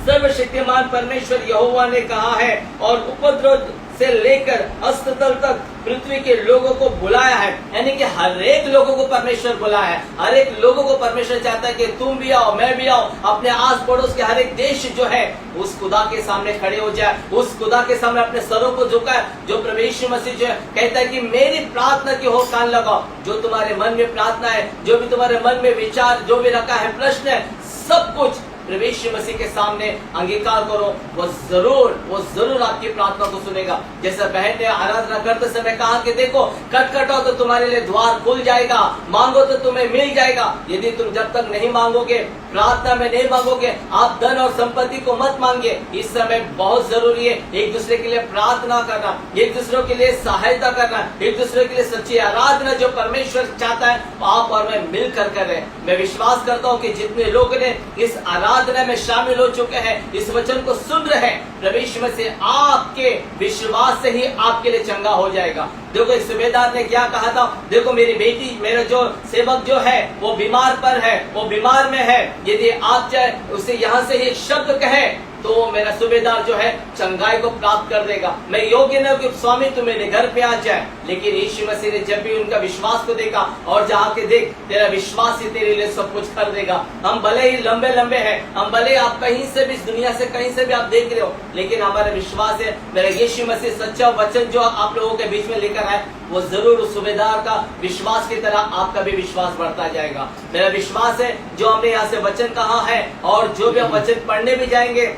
सर्वशक्तिमान परमेश्वर यहोवा ने कहा है और उपद्रव से लेकर अस्ततल तक पृथ्वी के लोगों को बुलाया है। यानी कि हर एक लोगों को परमेश्वर बुलाया है, हर एक लोगों को परमेश्वर चाहता है कि तुम भी आओ, मैं भी आओ, अपने आस पड़ोस के हर एक देश जो है उस खुदा के सामने खड़े हो जाए, उस खुदा के सामने अपने सरों को झुकाए। जो परमेश्वर मसीह जो है कहता है कि मेरी प्रार्थना की ओर कान लगाओ। जो तुम्हारे मन में प्रार्थना है, जो भी तुम्हारे मन में विचार जो भी रखा है, प्रश्न है, सब कुछ प्रभु यीशु मसीह के सामने अंगीकार करो, वो जरूर आपकी प्रार्थना को सुनेगा। जैसे बहन ने आराधना करते समय कहा कि देखो खटखटाओ तो तुम्हारे लिए द्वार खुल जाएगा, मांगो तो तुम्हें मिल जाएगा। यदि तुम जब तक नहीं मांगोगे, प्रार्थना में नहीं मांगोगे, आप धन और संपत्ति को मत मांगे। इस समय बहुत जरूरी है एक दूसरे के लिए प्रार्थना करना, एक दूसरे के लिए सहायता करना, एक दूसरे के लिए सच्ची आराधना जो परमेश्वर चाहता है आप और मैं मिलकर करें। मैं विश्वास करता हूँ कि जितने लोग ने इस आराधना में शामिल हो चुके हैं, इस वचन को सुन रहे हैं, प्रभु यीशु मसीह आपके विश्वास से ही आपके लिए चंगा हो जाएगा। देखो एक सूबेदार ने क्या कहा था, देखो मेरी बेटी, मेरा जो सेवक जो है वो बीमार पर है, वो बीमार में है, यदि आप चाहे उसे यहाँ से एक शब्द कहे तो मेरा सूबेदार जो है चंगाई को प्राप्त कर देगा। मैं योग्य नहीं कि स्वामी तू मेरे घर पे आ जाए, लेकिन यीशु मसीह ने जब भी उनका विश्वास को देखा और जहाँ के देख तेरा विश्वास ही तेरे लिए सब कुछ कर देगा। हम भले ही लंबे लंबे हैं, हम भले आप कहीं से भी इस दुनिया से कहीं से भी आप देख रहे हो, लेकिन हमारा विश्वास है मेरा यीशु मसीह सच्चा वचन जो आप लोगों के बीच में लेकर आए वो जरूर उस सूबेदार का विश्वास की तरह आपका भी विश्वास बढ़ता जाएगा। मेरा विश्वास है जो हमने यहाँ से वचन कहा है और जो भी हम वचन पढ़ने भी जाएंगे,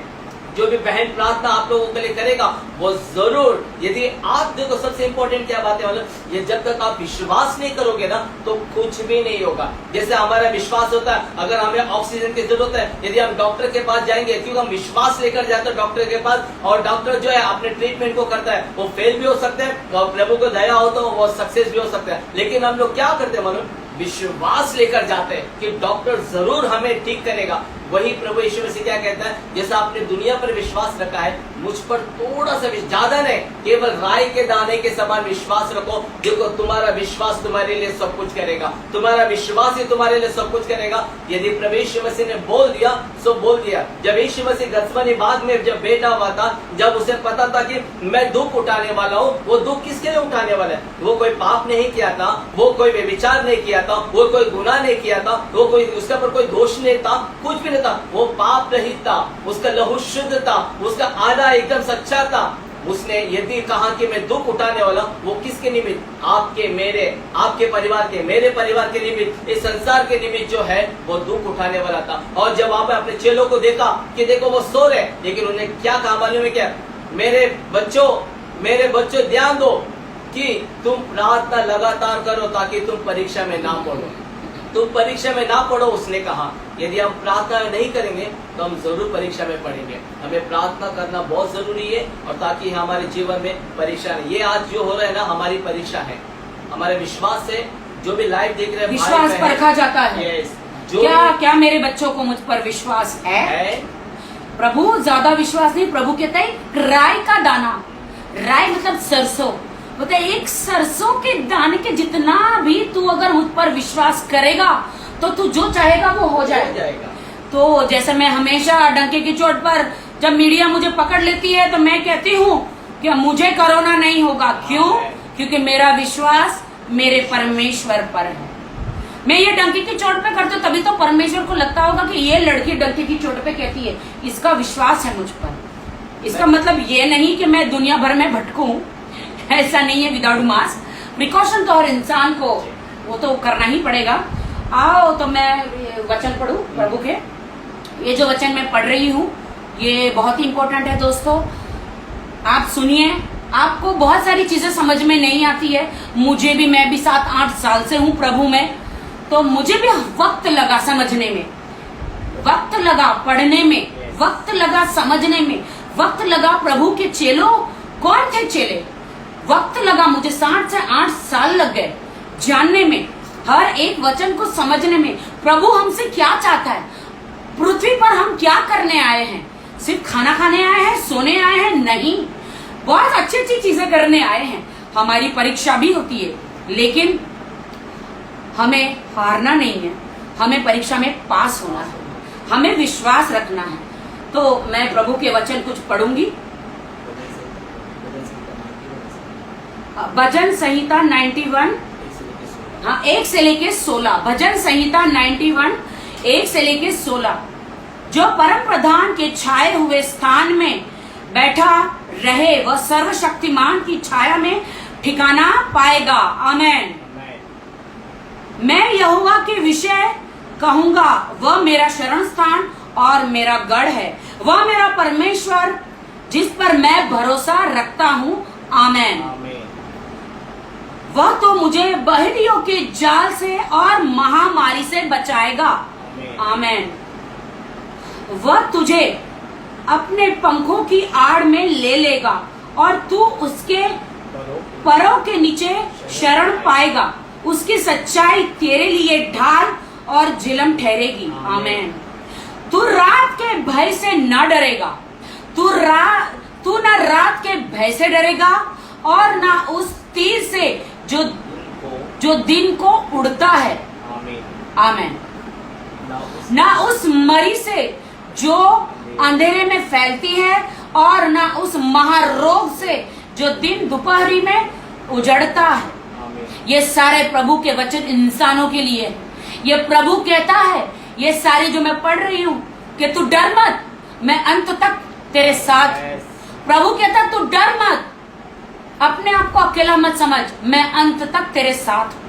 जो भी बहन प्रार्थना आप लोगों के लिए करेगा वो जरूर, यदि आप देखो सबसे इंपॉर्टेंट क्या बात है, मतलब ये जब तक आप विश्वास नहीं करोगे ना तो कुछ भी नहीं होगा। जैसे हमारा विश्वास होता है अगर हमें ऑक्सीजन की जरूरत है, यदि हम डॉक्टर के पास जाएंगे क्योंकि हम विश्वास लेकर जाते हैं डॉक्टर के पास, और डॉक्टर जो है अपने ट्रीटमेंट को करता है, वो फेल भी हो सकते हैं और प्रभु को दया हो तो वो सक्सेस भी हो सकता है। लेकिन हम लोग क्या करते हैं मालूम, विश्वास लेकर जाते हैं कि डॉक्टर जरूर हमें ठीक करेगा। वही प्रभु यीशु मसीह क्या कहता है, जैसा आपने दुनिया पर विश्वास रखा है मुझ पर थोड़ा सा ज्यादा नहीं, केवल राई के दाने के समान विश्वास रखो। देखो तुम्हारा विश्वास तुम्हारे लिए सब कुछ करेगा, तुम्हारा विश्वास ही तुम्हारे लिए सब कुछ करेगा। यदि प्रभु यीशु मसीह ने बोल दिया सो बोल दिया। जब यीशु मसीह गत्समनी बाग में जब बैठा हुआ था, जब उसे पता था कि मैं दुख उठाने वाला हूँ, वो दुख किसके लिए उठाने वाला है? वो कोई पाप नहीं किया था, वो कोई व्यभिचार नहीं किया था, वो कोई गुनाह नहीं किया था, वो कोई उसके ऊपर कोई दोष नहीं था, कुछ भी नहीं था, वो पाप रहित था, उसका लहू शुद्ध था, उसका आधा एकदम सच्चा था। उसने यदि कहा कि मैं दुख उठाने वाला, वो किसके निमित्त? आपके, मेरे, आपके परिवार के, मेरे परिवार के निमित्त, इस संसार के निमित्त जो है वो दुख उठाने वाला था। और जब आपने अपने चेलों को देखा कि देखो वो सो रहे, लेकिन उन्हें क्या कहा मालूम है क्या? मेरे बच्चों ध्यान दो कि तुम प्रार्थना लगातार करो ताकि तुम परीक्षा में ना पड़ो, तुम परीक्षा में ना पढ़ो। उसने कहा यदि हम प्रार्थना नहीं करेंगे तो हम जरूर परीक्षा में पढ़ेंगे। हमें प्रार्थना करना बहुत जरूरी है और ताकि हमारे जीवन में परीक्षा नहीं। ये आज जो हो रहा है ना हमारी परीक्षा है, हमारे विश्वास से जो भी लाइव देख रहे हैं विश्वास परखा जाता है। क्या मेरे बच्चों को मुझ पर विश्वास है? प्रभु ज्यादा विश्वास नहीं, प्रभु कहता है राई का दाना, राई मतलब सरसों, बोलते एक सरसों के दाने के जितना भी तू अगर मुझ पर विश्वास करेगा तो तू जो चाहेगा वो हो जाएगा। तो जैसे मैं हमेशा डंके की चोट पर जब मीडिया मुझे पकड़ लेती है तो मैं कहती हूँ कि मुझे कोरोना नहीं होगा। क्यों? क्योंकि मेरा विश्वास मेरे परमेश्वर पर है। मैं ये डंके की चोट पे करती हूँ तभी तो परमेश्वर को लगता होगा कि ये लड़की डंके की चोट पे कहती है, इसका विश्वास है मुझ पर। इसका मतलब ये नहीं कि मैं दुनिया भर में भटकूं, ऐसा नहीं है। विदाउट मास्क प्रिकॉशन तो हर इंसान को वो तो करना ही पड़ेगा। आओ तो मैं वचन पढ़ूं प्रभु के। ये जो वचन मैं पढ़ रही हूँ ये बहुत ही इंपॉर्टेंट है दोस्तों, आप सुनिए। आपको बहुत सारी चीजें समझ में नहीं आती है, मुझे भी, मैं भी 7-8 साल से हूँ प्रभु में, तो मुझे भी वक्त लगा समझने में, वक्त लगा पढ़ने में, वक्त लगा समझने में, वक्त लगा प्रभु के चेलों कौन थे चेले, वक्त लगा मुझे 7 से 8 साल लग गए जानने में, हर एक वचन को समझने में। प्रभु हमसे क्या चाहता है, पृथ्वी पर हम क्या करने आए हैं? सिर्फ खाना खाने आए हैं, सोने आए हैं? नहीं, बहुत अच्छी अच्छी चीजें करने आए हैं। हमारी परीक्षा भी होती है, लेकिन हमें हारना नहीं है, हमें परीक्षा में पास होना है, हमें विश्वास रखना है। तो मैं प्रभु के वचन कुछ पढ़ूंगी। भजन संहिता 91, हाँ 1 से लेके 16, भजन संहिता 91 1 से लेके 16। जो परम प्रधान के छाए हुए स्थान में बैठा रहे वह सर्वशक्तिमान की छाया में ठिकाना पाएगा। आमेन। मैं यहोवा के विषय कहूंगा, वह मेरा शरण स्थान और मेरा गढ़ है, वह मेरा परमेश्वर जिस पर मैं भरोसा रखता हूँ। आमेन। आमीन। वह तो मुझे बहेलियों के जाल से और महामारी से बचाएगा। आमेन। वह तुझे अपने पंखों की आड़ में ले लेगा और तू उसके परों के नीचे शरण पाएगा। उसकी सच्चाई तेरे लिए ढाल और झिलम ठहरेगी। आमेन। तू रात के भय से न डरेगा, तू न रात के भय से डरेगा और न उस तीर से जो दिन को उड़ता है। आमेन। न उस मरी से जो अंधेरे में फैलती है और न उस महारोग से जो दिन दोपहरी में उजड़ता है। ये सारे प्रभु के वचन इंसानों के लिए है। ये प्रभु कहता है, ये सारी जो मैं पढ़ रही हूँ, कि तू डर मत, मैं अंत तक तेरे साथ हूं। प्रभु कहता तू डर मत, अपने आप को अकेला मत समझ, मैं अंत तक तेरे साथ हूं।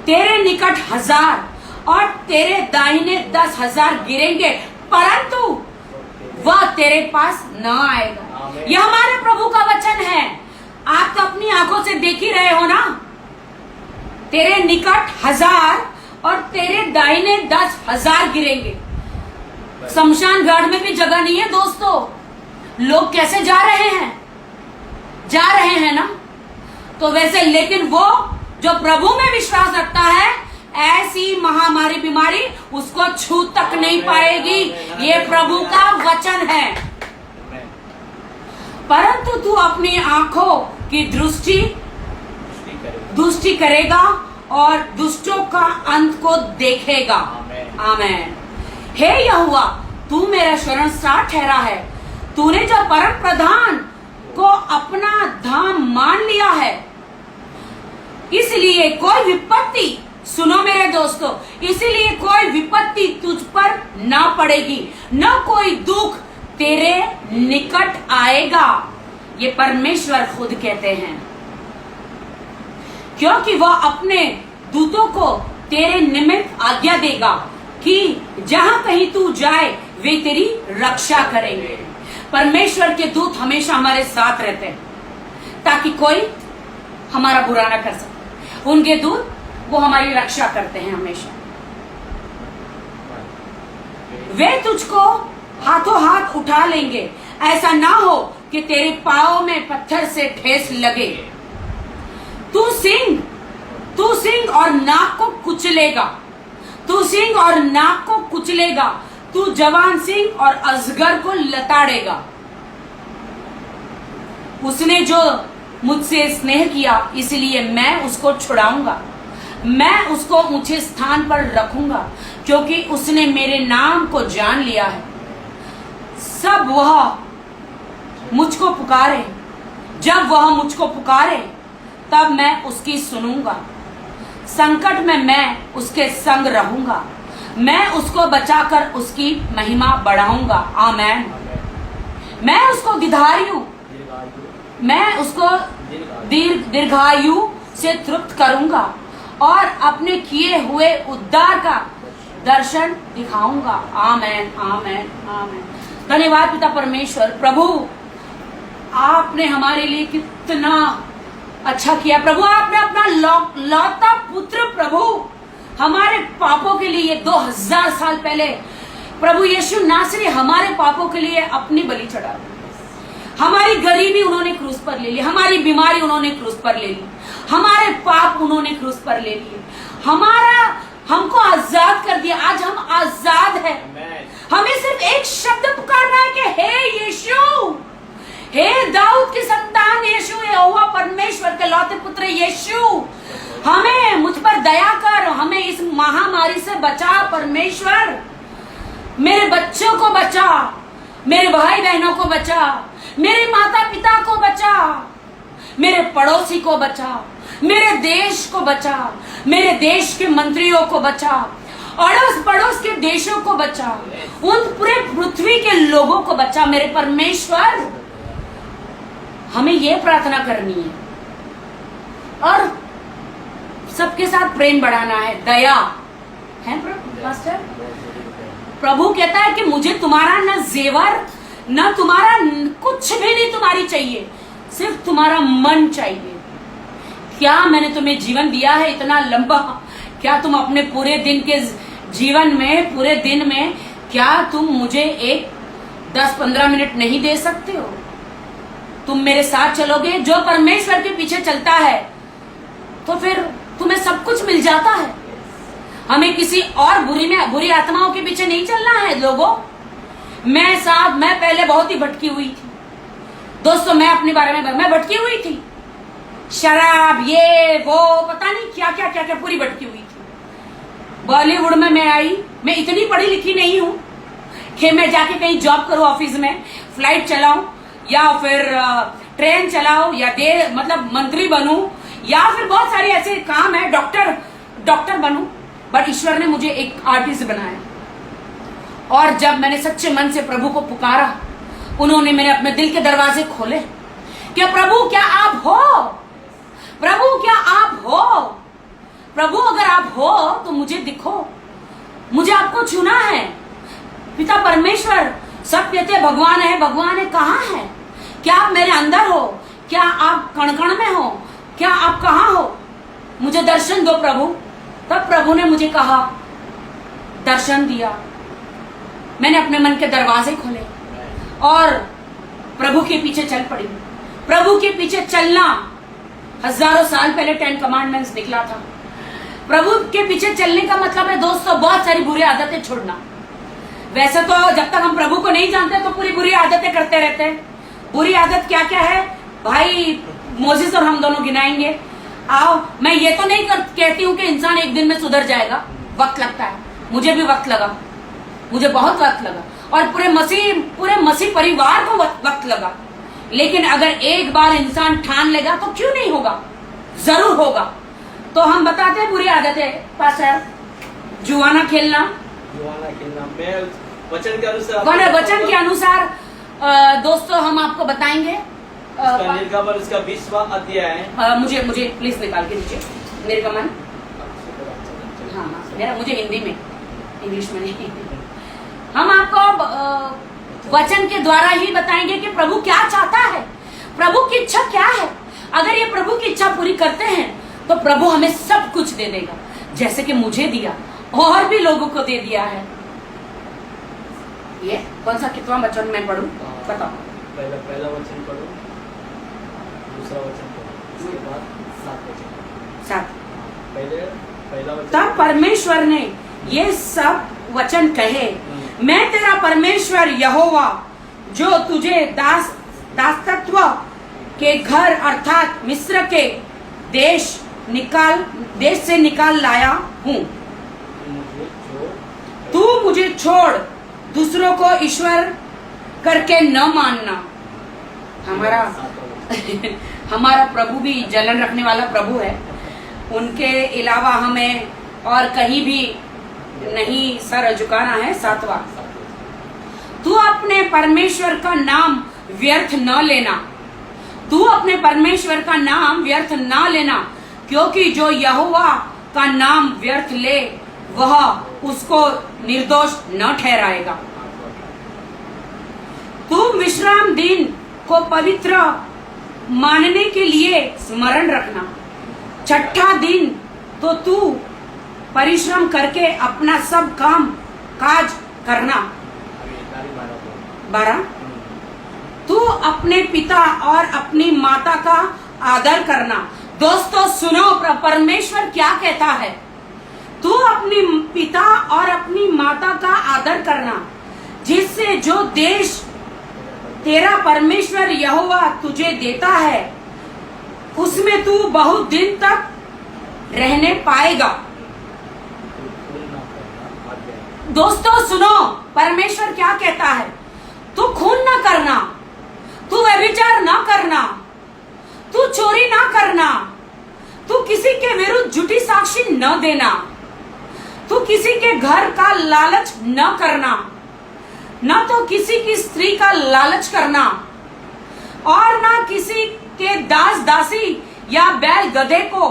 तेरे निकट 1000 और तेरे दाहिने 10,000 गिरेंगे, परंतु वह तेरे पास न आएगा। यह हमारे प्रभु का वचन है। आप तो अपनी आंखों से देख ही रहे हो ना। तेरे निकट 1000 और तेरे दाहिने 10,000 गिरेंगे। शमशान घाट में भी जगह नहीं है दोस्तों। लोग कैसे जा रहे हैं? जा रहे हैं ना। तो वैसे, लेकिन वो जो प्रभु में विश्वास रखता है, ऐसी महामारी बीमारी उसको छू तक नहीं पाएगी। ये प्रभु का वचन है। परंतु तू अपनी आंखों की दृष्टि करेगा और दुष्टों का अंत को देखेगा। आमेन। हे यहोवा, तू मेरा शरणस्थान ठहरा है। तूने जो परम प्रधान को अपना धाम मान लिया है, इसलिए कोई विपत्ति, सुनो मेरे दोस्तों, इसलिए कोई विपत्ति तुझ पर ना पड़ेगी, न कोई दुख तेरे निकट आएगा। ये परमेश्वर खुद कहते हैं, क्योंकि वह अपने दूतों को तेरे निमित्त आज्ञा देगा कि जहां कहीं तू जाए वे तेरी रक्षा करेंगे। परमेश्वर के दूत हमेशा हमारे साथ रहते हैं ताकि कोई हमारा बुरा ना कर सके। उनके दूत वो हमारी रक्षा करते हैं हमेशा। वे तुझको हाथों हाथ उठा लेंगे, ऐसा ना हो कि तेरे पांव में पत्थर से ठेस लगे। तू सिंह और नाक को कुचलेगा, तू सिंह और नाक को कुचलेगा, तू जवान सिंह और अजगर को लताड़ेगा। उसने जो मुझसे स्नेह किया, इसलिए मैं उसको छुड़ाऊंगा, मैं उसको ऊंचे स्थान पर रखूंगा, क्योंकि उसने मेरे नाम को जान लिया है। सब वह मुझको पुकारे, जब वह मुझको पुकारे तब मैं उसकी सुनूंगा। संकट में मैं उसके संग रहूंगा, मैं उसको बचाकर उसकी महिमा बढ़ाऊंगा। आमेन। मैं उसको दीर्घायु से तृप्त करूंगा और अपने किए हुए उद्धार का दर्शन दिखाऊंगा। आमेन, आमेन, आमेन। धन्यवाद पिता परमेश्वर। प्रभु, आपने हमारे लिए कितना अच्छा किया। प्रभु, आपने अपना लौता पुत्र प्रभु हमारे पापों के लिए 2000 साल पहले प्रभु यीशु नासरी हमारे पापों के लिए अपनी बलि चढ़ा। हमारी गरीबी उन्होंने क्रूस पर ले ली, हमारी बीमारी उन्होंने क्रूस पर ले ली, हमारे पाप उन्होंने क्रूस पर ले लिए, हमको आजाद कर दिया। आज हम आजाद हैं। हमें सिर्फ एक शब्द पुकारना है कि हे यीशु, हे दाऊद की संतान यीशु, यहोवा परमेश्वर के लौते पुत्र यीशु, हमें मुझ पर दया कर, हमें इस महामारी से बचा परमेश्वर। मेरे बच्चों को बचा, मेरे भाई बहनों को बचा, मेरे माता पिता को बचा, मेरे पड़ोसी को बचा, मेरे देश को बचा, मेरे देश के मंत्रियों को बचा, अड़ोस पड़ोस के देशों को बचा, उन पूरे पृथ्वी के लोगों को बचा। मेरे परमेश्वर, हमें यह प्रार्थना करनी है और सबके साथ प्रेम बढ़ाना है, दया है प्रभु। मास्टर? प्रभु कहता है कि मुझे तुम्हारा न जेवर न तुम्हारा कुछ भी नहीं तुम्हारी चाहिए, सिर्फ तुम्हारा मन चाहिए। क्या मैंने तुम्हें जीवन दिया है इतना लंबा, क्या तुम अपने पूरे दिन के जीवन में, पूरे दिन में क्या तुम मुझे एक 10-15 मिनट नहीं दे सकते हो? तुम मेरे साथ चलोगे, जो परमेश्वर के पीछे चलता है तो फिर तुम्हें सब कुछ मिल जाता है। हमें किसी और बुरी आत्माओं के पीछे नहीं चलना है लोगों। मैं पहले बहुत ही भटकी हुई थी दोस्तों, मैं अपने बारे में मैं भटकी हुई थी, शराब ये वो पता नहीं क्या क्या क्या क्या पूरी भटकी हुई थी। बॉलीवुड में मैं आई, मैं इतनी पढ़ी लिखी नहीं हूं कि मैं जाके कहीं जॉब करूं, ऑफिस में फ्लाइट चलाऊं या फिर ट्रेन चलाऊं या मतलब मंत्री बनूं या फिर बहुत सारे ऐसे काम है, डॉक्टर बनूं। बट ईश्वर ने मुझे एक आर्टिस्ट बनाया, और जब मैंने सच्चे मन से प्रभु को पुकारा, उन्होंने मेरे अपने दिल के दरवाजे खोले कि प्रभु क्या आप हो, प्रभु क्या आप हो, प्रभु अगर आप हो तो मुझे दिखो, मुझे आपको चुना है। पिता परमेश्वर सब कहते हैं भगवान है, कहाँ है? क्या आप मेरे अंदर हो? क्या आप कण कण में हो? क्या आप कहाँ हो? मुझे दर्शन दो प्रभु। तब प्रभु ने मुझे कहा, दर्शन दिया, मैंने अपने मन के दरवाजे खोले और प्रभु के पीछे चल पड़ी। प्रभु के पीछे चलना हजारों साल पहले 10 कमांडमेंट्स निकला था। प्रभु के पीछे चलने का मतलब है दोस्तों बहुत सारी बुरी आदतें छोड़ना। वैसे तो जब तक हम प्रभु को नहीं जानते तो पूरी बुरी आदतें करते रहते हैं। बुरी आदत क्या क्या है भाई, मोसेस और हम दोनों गिनाएंगे। आओ, मैं ये तो नहीं कहती हूँ कि इंसान एक दिन में सुधर जाएगा, वक्त लगता है। मुझे भी वक्त लगा, मुझे बहुत वक्त लगा, और पूरे मसीह परिवार को वक्त लगा। लेकिन अगर एक बार इंसान ठान लेगा तो क्यों नहीं होगा, जरूर होगा। तो हम बताते हैं बुरी आदतें पास्टर, जुआना खेलना, मैं वचन के अनुसार, वचन के अनुसार दोस्तों हम आपको बताएंगे। निर्गमन उसका 20वां अध्याय है। मुझे प्लीज निकाल के दीजिए निर्गमन। हाँ, मेरा मुझे हिंदी में, इंग्लिश में नहीं। हम आपको वचन के द्वारा ही बताएंगे कि प्रभु क्या चाहता है, प्रभु की इच्छा क्या है। अगर ये प्रभु की इच्छा पूरी करते हैं तो प्रभु हमें सब कुछ दे देगा, जैसे कि मुझे दिया और भी लोगों को दे दिया है। ये कौन सा कितना वचन मैं पढ़ूं बताओ? पहला वचन पढ़ो, दूसरा वचन पढ़ो, उसके बाद 7 वचन। 7 पहला वचन। तब परमेश्वर ने ये सब वचन कहे, मैं तेरा परमेश्वर यहोवा जो तुझे दासत्व के घर अर्थात मिस्र के देश से निकाल लाया हूँ। तू मुझे छोड़ दूसरों को ईश्वर करके न मानना। हमारा प्रभु भी जलन रखने वाला प्रभु है, उनके अलावा हमें और कहीं भी नहीं सर झुकाना है। 7वां, तू अपने परमेश्वर का नाम व्यर्थ न लेना, तू अपने परमेश्वर का नाम व्यर्थ न लेना, क्योंकि जो यहोवा का नाम व्यर्थ ले वह उसको निर्दोष न ठहराएगा। तू विश्राम दिन को पवित्र मानने के लिए स्मरण रखना। 6ठा दिन तो तू परिश्रम करके अपना सब काम काज करना। 12, तू अपने पिता और अपनी माता का आदर करना। दोस्तों सुनो, परमेश्वर क्या कहता है, तू अपनी पिता और अपनी माता का आदर करना, जिससे जो देश तेरा परमेश्वर यहोवा तुझे देता है उसमें तू बहुत दिन तक रहने पाएगा। दोस्तों सुनो, परमेश्वर क्या कहता है, तू खून ना करना, तू व्यभिचार ना करना, तू चोरी ना करना, तू किसी के विरुद्ध झूठी साक्षी न देना, तू किसी के घर का लालच न करना, न तो किसी की स्त्री का लालच करना, और ना किसी के दास दासी या बैल गधे को,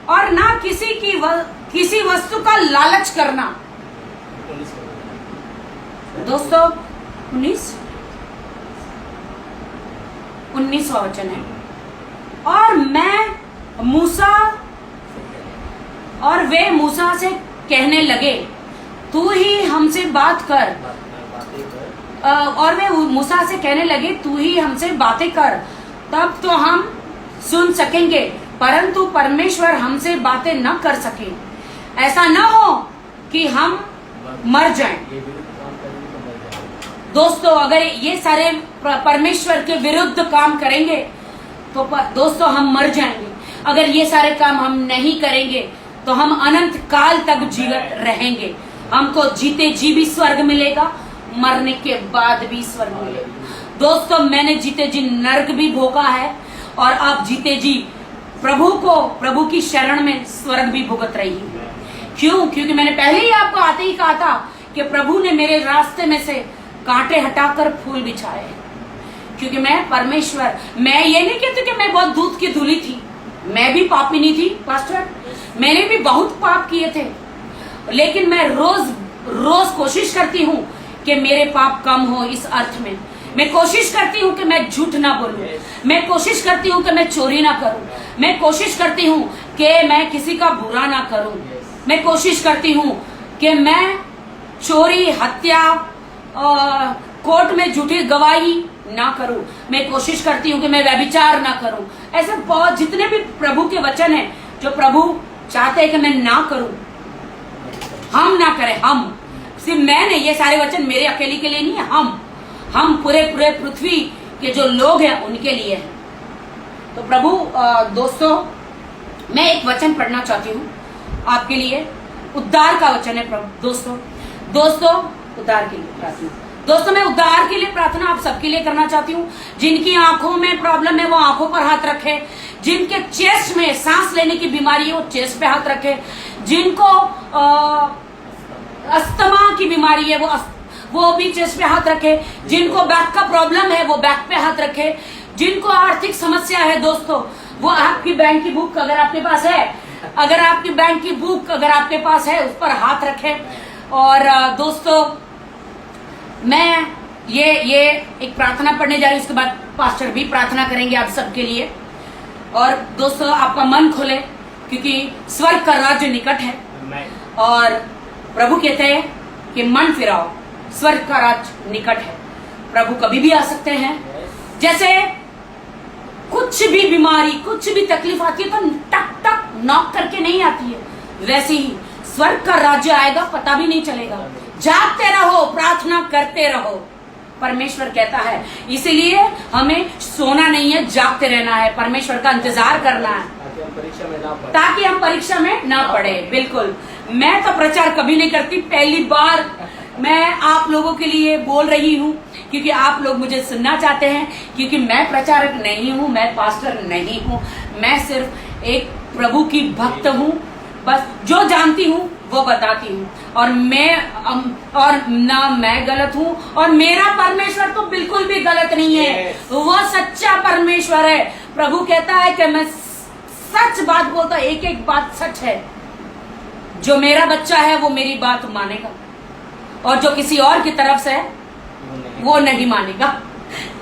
और ना किसी वस्तु का लालच करना। दोस्तों 19वां वचन है, और वे मूसा से कहने लगे, तू ही हमसे बात कर। और वे मूसा से कहने लगे, तू ही हमसे बातें कर, तब तो हम सुन सकेंगे, परंतु परमेश्वर हमसे बातें न कर सके, ऐसा न हो कि हम मर जाएं। दोस्तों अगर ये सारे परमेश्वर के विरुद्ध काम करेंगे तो दोस्तों हम मर जाएंगे। अगर ये सारे काम हम नहीं करेंगे तो हम अनंत काल तक जीवित रहेंगे। हमको जीते जी भी स्वर्ग मिलेगा, मरने के बाद भी स्वर्ग मिलेगा। दोस्तों मैंने जीते जी नरक भी भोगा है, और आप जीते जी प्रभु की शरण में स्वर्ग भी भुगत रही है। क्यों? क्योंकि मैंने पहले ही आपको आते ही कहा था कि प्रभु ने मेरे रास्ते में से कांटे हटाकर फूल बिछाए हैं। क्योंकि मैं ये नहीं कहती कि मैं बहुत दूध की धुली थी, मैं भी पापिनी थी पास्टर, मैंने भी बहुत पाप किए थे, लेकिन मैं रोज कोशिश करती हूँ कि मेरे पाप कम हो। इस अर्थ में मैं कोशिश करती हूँ कि मैं झूठ ना बोलूं, मैं कोशिश करती हूँ कि मैं चोरी ना करूं, मैं कोशिश करती हूँ कि मैं किसी का बुरा ना करूं, मैं कोशिश करती हूँ कि मैं चोरी, हत्या, कोर्ट में झूठी गवाही ना करूं, मैं कोशिश करती हूँ कि मैं व्यभिचार ना करूं। ऐसे बहुत जितने भी प्रभु के वचन हैं जो प्रभु चाहते हैं कि मैं ना करूं, हम ना करें। हम सिर्फ मैं नहीं, ये सारे वचन मेरे अकेले के लिए नहीं है, हम पूरे पृथ्वी के जो लोग हैं उनके लिए है। तो प्रभु दोस्तों मैं एक वचन पढ़ना चाहती हूँ आपके लिए, उद्धार का वचन है प्रभु। दोस्तों उद्धार के लिए प्रार्थना। दोस्तों मैं उद्धार के लिए प्रार्थना आप सबके लिए करना चाहती हूँ। जिनकी आंखों में प्रॉब्लम है वो आंखों पर हाथ रखे, जिनके चेस्ट में सांस लेने की बीमारी है वो चेस्ट पे हाथ रखे, जिनको अस्थमा की बीमारी है वो भी चेस्ट पे हाथ रखे, जिनको बैक का प्रॉब्लम है वो बैक पे हाथ रखे, जिनको आर्थिक समस्या है दोस्तों वो आपकी बैंक की बुक अगर आपके पास है, अगर आपकी बैंक की बुक अगर आपके पास है उस पर हाथ रखे। और दोस्तों मैं ये एक प्रार्थना पढ़ने जा रही हूँ, उसके बाद पास्टर भी प्रार्थना करेंगे आप सबके लिए। और दोस्तों आपका मन खोले क्योंकि स्वर्ग का राज्य निकट है, और प्रभु कहते हैं कि मन फिराओ, स्वर्ग का राज्य निकट है। प्रभु कभी भी आ सकते हैं। जैसे कुछ भी बीमारी, कुछ भी तकलीफ आती है तो टक टक नॉक करके नहीं आती है, वैसे ही स्वर्ग का राज्य आएगा, पता भी नहीं चलेगा। जागते रहो, प्रार्थना करते रहो, परमेश्वर कहता है। इसीलिए हमें सोना नहीं है, जागते रहना है, परमेश्वर का इंतजार करना है ताकि हम परीक्षा में ना पड़े। बिल्कुल, मैं तो प्रचार कभी नहीं करती, पहली बार मैं आप लोगों के लिए बोल रही हूँ क्योंकि आप लोग मुझे सुनना चाहते हैं। क्योंकि मैं प्रचारक नहीं हूँ, मैं पास्टर नहीं हूँ, मैं सिर्फ एक प्रभु की भक्त हूँ। बस जो जानती हूँ वो बताती हूँ, और ना मैं गलत हूँ, और मेरा परमेश्वर तो बिल्कुल भी गलत नहीं है, वो सच्चा परमेश्वर है। प्रभु कहता है कि मैं सच बात बोलता, एक एक बात सच है। जो मेरा बच्चा है वो मेरी बात मानेगा, और जो किसी और की तरफ से है वो नहीं मानेगा,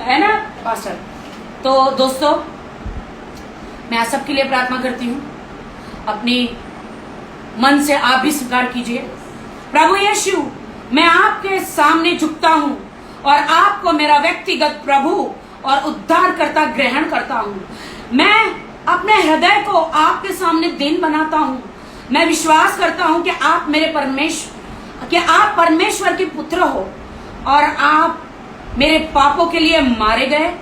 है ना पास्टर? तो दोस्तों मैं आप सबके लिए प्रार्थना करती हूँ, अपनी मन से आप भी स्वीकार कीजिए। प्रभु यीशु, मैं आपके सामने झुकता हूँ और आपको मेरा व्यक्तिगत प्रभु और उद्धारकर्ता ग्रहण करता हूँ। मैं अपने हृदय को आपके सामने दिन बनाता हूँ। मैं विश्वास करता हूँ कि आप परमेश्वर के पुत्र हो, और आप मेरे पापों के लिए मारे गए,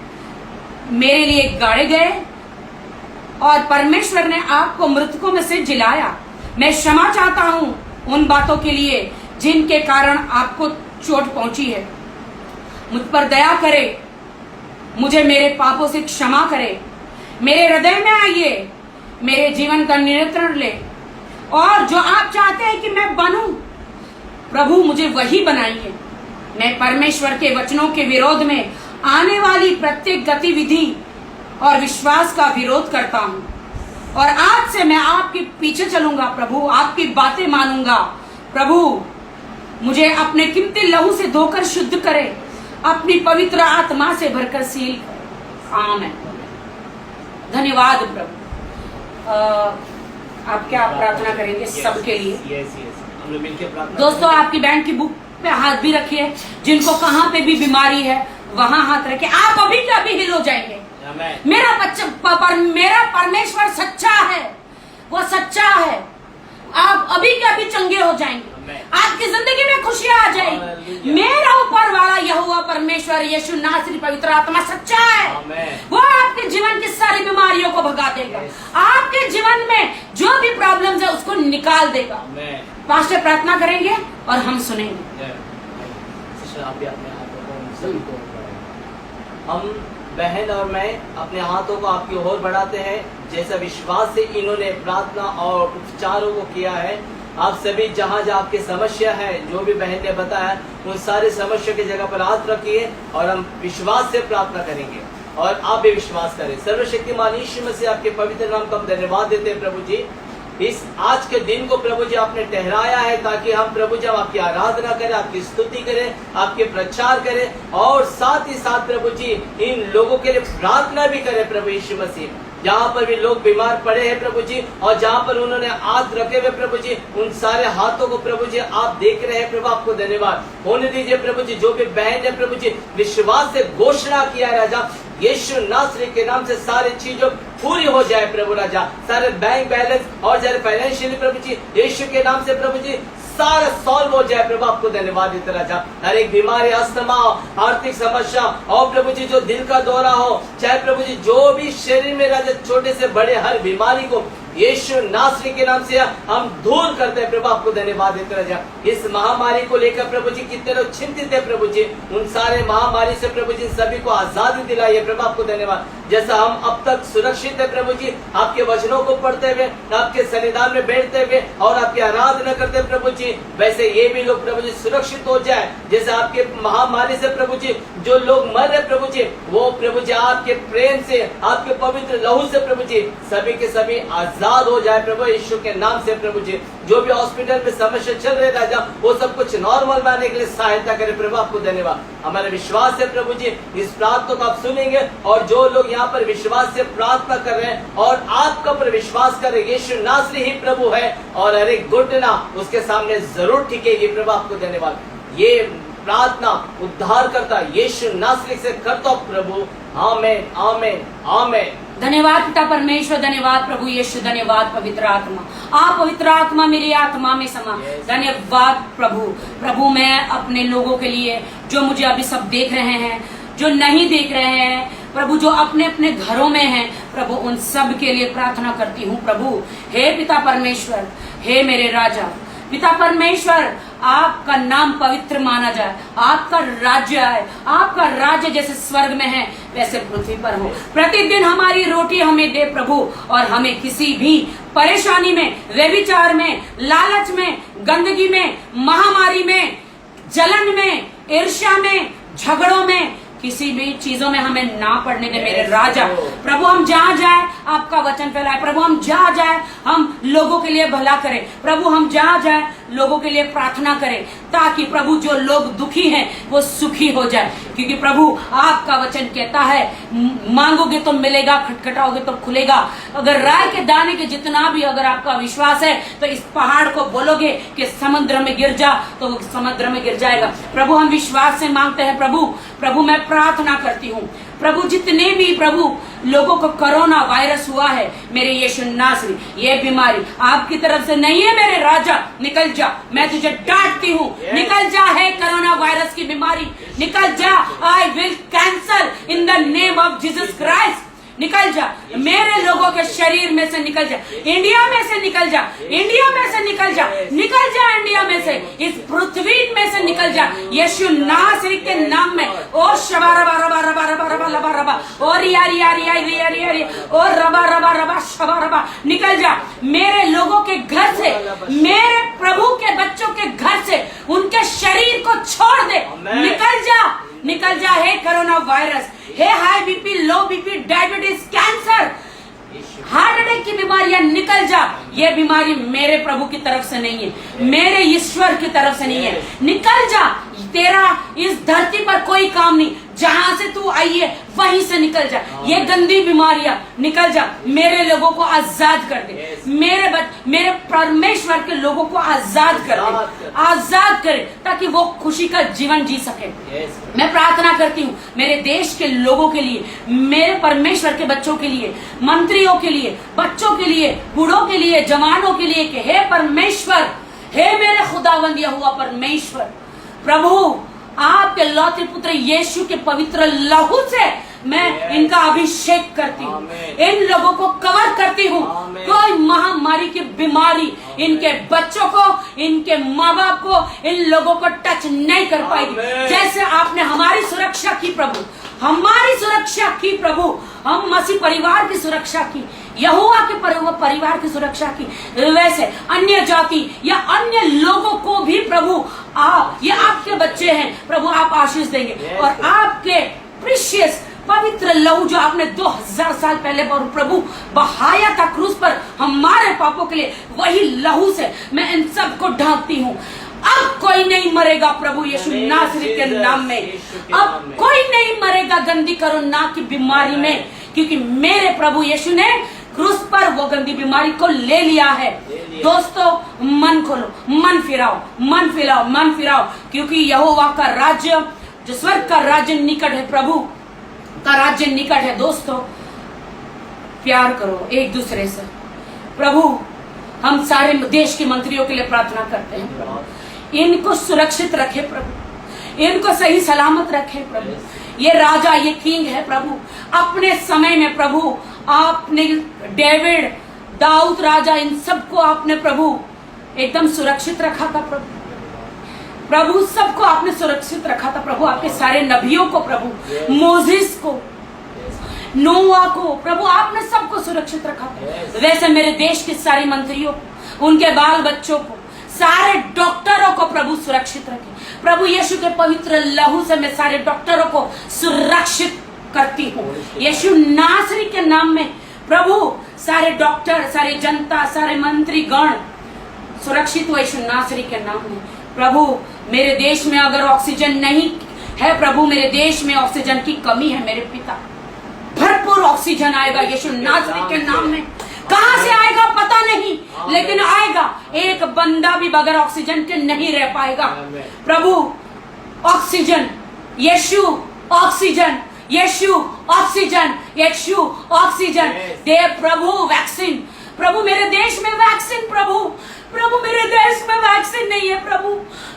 मेरे लिए गाड़े गए, और परमेश्वर ने आपको मृतकों में से जिलाया। मैं क्षमा चाहता हूँ उन बातों के लिए जिनके कारण आपको चोट पहुंची है। मुझ पर दया करे, मुझे मेरे पापों से क्षमा करे, मेरे हृदय में आइए, मेरे जीवन का नियंत्रण ले, और जो आप चाहते हैं कि मैं बनूं प्रभु मुझे वही बनाइए। मैं परमेश्वर के वचनों के विरोध में आने वाली प्रत्येक गतिविधि और विश्वास का विरोध करता हूँ, और आज से मैं आपके पीछे चलूंगा प्रभु, आपकी बातें मानूंगा प्रभु। मुझे अपने कीमती लहू से धोकर शुद्ध करे, अपनी पवित्र आत्मा से भरकर सील करे। आमीन। धन्यवाद प्रभु। आप क्या प्रार्थना करेंगे सबके लिए? हम लोग मिलकर प्रार्थना दोस्तों, आपकी बैंक की बुक पे हाथ भी रखिए। जिनको कहाँ पे भी बीमारी है वहां हाथ रखिए। आप अभी के अभी हिल हो जाएंगे। मेरा बच्चा मेरा परमेश्वर सच्चा है, वो सच्चा है। आप अभी के अभी चंगे हो जाएंगे। आपकी जिंदगी में खुशियां आ जाएगी। मेरा ऊपर वाला यहोवा परमेश्वर यीशु नासरी पवित्र आत्मा सच्चा है। वो आपके जीवन की सारी बीमारियों को भगा देगा। आपके जीवन में जो भी प्रॉब्लम्स है उसको निकाल देगा। पास्टर प्रार्थना करेंगे और हम सुनेंगे। हम बहन और मैं अपने हाथों को आपकी ओर बढ़ाते हैं। जैसा विश्वास से इन्होंने प्रार्थना और उपचारों को किया है, आप सभी जहाँ जहाँ आपकी समस्या है, जो भी बहन ने बताया, उन सारे समस्या की जगह पर हाथ रखिए और हम विश्वास से प्रार्थना करेंगे और आप भी विश्वास करें। सर्वशक्तिमान यीशु मसीह आपके पवित्र नाम का हम धन्यवाद देते हैं प्रभु जी। इस आज के दिन को प्रभु जी आपने ठहराया है ताकि हम प्रभु जी आपकी आराधना करें, आपकी स्तुति करें, आपके प्रचार करें और साथ ही साथ प्रभु जी इन लोगों के लिए प्रार्थना भी करें। प्रभु यीशु मसीह, जहाँ पर भी लोग बीमार पड़े हैं प्रभु जी, और जहाँ पर उन्होंने हाथ रखे हुए प्रभु जी, उन सारे हाथों को प्रभु जी आप देख रहे हैं। प्रभु आपको धन्यवाद होने दीजिए प्रभु जी। जो भी बहन ने प्रभु जी विश्वास से घोषणा किया राजा, यीशु नासरी के नाम से सारी चीजों पूरी हो जाए प्रभु राजा। सारे बैंक बैलेंस और सारे फाइनेंशियली प्रभु जी यीशु के नाम से प्रभु जी सारा सॉल्व हो जाए। प्रभु आपको धन्यवाद देते राजा। हर एक बीमारी, अस्थमा, आर्थिक समस्या और प्रभु जी जो दिल का दौरा हो, चाहे प्रभु जी जो भी शरीर में राजा छोटे से बड़े हर बीमारी को यीशु नासरी के नाम से हम दूर करते हैं। प्रभु आपको धन्यवाद देते राजा। इस महामारी को लेकर प्रभु जी कितने लोग चिंतित है प्रभु जी, उन सारे महामारी से प्रभु जी सभी को आजादी दिलाई है। प्रभु आपको धन्यवाद। जैसा हम अब तक सुरक्षित है प्रभु जी आपके वचनों को पढ़ते हुए, आपके सन्निधान में बैठते हुए और आपकी आराधना करते हुए प्रभु जी, वैसे ये भी लोग प्रभु जी सुरक्षित हो जाए। जैसे आपके महामारी से प्रभु जी जो लोग मर रहे प्रभु जी, वो प्रभु जी आपके प्रेम से, आपके पवित्र लहू से प्रभु जी सभी के सभी आजाद हो जाए प्रभु यीशु के नाम से। प्रभु जी जो भी हॉस्पिटल में समस्या चल रही राजा, वो सब कुछ नॉर्मल बनाने के लिए सहायता करे। प्रभु आपको धन्यवाद। हमारा विश्वास है प्रभु जी इस प्रार्थना को आप सुनेंगे और जो लोग यहाँ पर विश्वास से प्रार्थना कर रहे हैं और आपका पर विश्वास कर रहे, यीशु नासरी ही प्रभु है और हर एक घुटना उसके सामने जरूर टिकेगी। प्रभु आपको धन्यवाद। ये प्रार्थना उद्धार करता यीशु नासरी से करता प्रभु। आमीन, आमीन, आमीन। धन्यवाद पिता परमेश्वर, धन्यवाद प्रभु यीशु, धन्यवाद पवित्र आत्मा। आप पवित्र आत्मा मेरी आत्मा में समा। धन्यवाद प्रभु। प्रभु मैं अपने लोगों के लिए जो मुझे अभी सब देख रहे हैं, जो नहीं देख रहे हैं प्रभु, जो अपने अपने घरों में हैं प्रभु, उन सब के लिए प्रार्थना करती हूँ प्रभु। हे पिता परमेश्वर, हे मेरे राजा, पिता परमेश्वर आपका नाम पवित्र माना जाए, आपका राज्य आए, आपका राज्य जैसे स्वर्ग में है वैसे पृथ्वी पर हो। प्रतिदिन हमारी रोटी हमें दे प्रभु, और हमें किसी भी परेशानी में, व्यभिचार में, लालच में, गंदगी में, महामारी में, जलन में, ईर्ष्या में, झगड़ों में, किसी भी चीजों में हमें ना पड़ने दे मेरे राजा। प्रभु हम जहाँ जाए आपका वचन फैलाए। प्रभु हम जहाँ जाए हम लोगों के लिए भला करें। प्रभु हम जहाँ जाए लोगों के लिए प्रार्थना करें, ताकि प्रभु जो लोग दुखी हैं वो सुखी हो जाए। क्योंकि प्रभु आपका वचन कहता है मांगोगे तो मिलेगा, खटखटाओगे तो खुलेगा। अगर राय के दाने के जितना भी अगर आपका विश्वास है तो इस पहाड़ को बोलोगे कि समुद्र में गिर जा तो वो समुद्र में गिर जाएगा। प्रभु हम विश्वास से मांगते हैं प्रभु मैं प्रार्थना करती हूँ प्रभु, जितने भी प्रभु लोगों को कोरोना वायरस हुआ है, मेरे यीशु नासरी, ये बीमारी आपकी तरफ से नहीं है मेरे राजा, निकल जा। मैं तुझे डांटती हूँ, निकल जा। है कोरोना वायरस की बीमारी, निकल जा। I will cancel in the name of Jesus Christ. निकल जा मेरे लोगों के शरीर में से, निकल जा। इंडिया में से निकल जा, इंडिया में से निकल जा, निकल जा इंडिया में से, इस पृथ्वी में से निकल जा यीशु नासरी के नाम में। और शबा रबा रबा रबा रबा रबा रबा रबा और यारी यारी यारी यारी यारी और रबा रबा रबा शबा रबा, निकल जा मेरे लोगों के घर से, मेरे प्रभु के बच्चों के घर से, उनके शरीर को छोड़ दे। निकल जा, निकल जा। हे कोरोना वायरस, हे high BP, low BP, diabetes, cancer, heart attack की बीमारियां निकल जा। ये बीमारी मेरे प्रभु की तरफ से नहीं है, मेरे ईश्वर की तरफ से नहीं है। निकल जा, तेरा इस धरती पर कोई काम नहीं, जहां से तू आई है वहीं से निकल जा। ये गंदी बीमारियां निकल जा, मेरे लोगों को आजाद कर दे, मेरे परमेश्वर के लोगों को आजाद कर दे, आजाद करे, ताकि वो खुशी का जीवन जी सके। मैं प्रार्थना करती हूँ मेरे देश के लोगों के लिए, मेरे परमेश्वर के बच्चों के लिए, मंत्रियों के लिए, बच्चों के लिए, बूढ़ों के लिए, जवानों के लिए, कि हे परमेश्वर, हे मेरे खुदावंद यहोवा परमेश्वर, प्रभु आपके लौते पुत्र यीशु के पवित्र लहू से मैं इनका अभिषेक करती हूँ, इन लोगों को कवर करती हूँ। कोई महामारी की बीमारी इनके बच्चों को, इनके माँ बाप को, इन लोगों को टच नहीं कर पाएगी। जैसे आपने हमारी सुरक्षा की प्रभु, हमारी सुरक्षा की प्रभु, हम मसीह परिवार की सुरक्षा की, यहोवा के परिवार की सुरक्षा की, वैसे अन्य जाति या अन्य लोगों को भी प्रभु ये आपके बच्चे हैं प्रभु, आप आशीष देंगे। और आपके प्रीशियस पवित्र लहू जो आपने 2000 साल पहले प्रभु बहाया था क्रूस पर हमारे पापों के लिए, वही लहू से मैं इन सबको ढांकती हूँ। अब कोई नहीं मरेगा प्रभु यीशु नासरी के नाम में, अब कोई नहीं मरेगा गंदी कोरोना की बीमारी में, क्योंकि मेरे प्रभु यीशु ने क्रूस पर वो गंदी बीमारी को ले लिया है। दोस्तों, मन खोलो, मन फिराओ, मन फिराओ, मन फिराओ, क्योंकि यहोवा का राज्य, जो स्वर्ग का राज्य निकट है, प्रभु का राज्य निकट है। दोस्तों, प्यार करो एक दूसरे से। प्रभु, हम सारे देश के मंत्रियों के लिए प्रार्थना करते हैं प्रभु, इनको सुरक्षित रखे प्रभु, इनको सही सलामत रखे प्रभु। ये राजा, ये किंग है प्रभु, अपने समय में प्रभु आपने डेविड, दाऊद राजा, इन सबको आपने प्रभु एकदम सुरक्षित रखा था प्रभु सबको आपने सुरक्षित रखा था प्रभु। आपके सारे नबियों को प्रभु, मोजिस को, नोआ को प्रभु, आपने सबको सुरक्षित रखा था। वैसे मेरे देश के सारे मंत्रियों, उनके बाल बच्चों को, सारे डॉक्टरों को प्रभु सुरक्षित रखे प्रभु। यीशु के पवित्र लहू से मैं सारे डॉक्टरों को सुरक्षित करती हूँ यीशु नासरी के नाम में प्रभु। सारे डॉक्टर, सारी जनता, सारे मंत्री गण सुरक्षित हो यीशु नासरी के नाम में प्रभु। मेरे देश में अगर ऑक्सीजन नहीं है प्रभु, मेरे देश में ऑक्सीजन की कमी है मेरे पिता, भरपूर ऑक्सीजन आएगा यीशु नासरी के नाम में। कहां से आएगा पता नहीं, लेकिन आएगा। एक बंदा भी बगैर ऑक्सीजन के नहीं रह पाएगा प्रभु। ऑक्सीजन, यीशु ऑक्सीजन, यीशु ऑक्सीजन, यीशु ऑक्सीजन दे प्रभु। वैक्सीन प्रभु, मेरे देश में वैक्सीन प्रभु, प्रभु मेरे देश में वैक्सीन नहीं है प्रभु,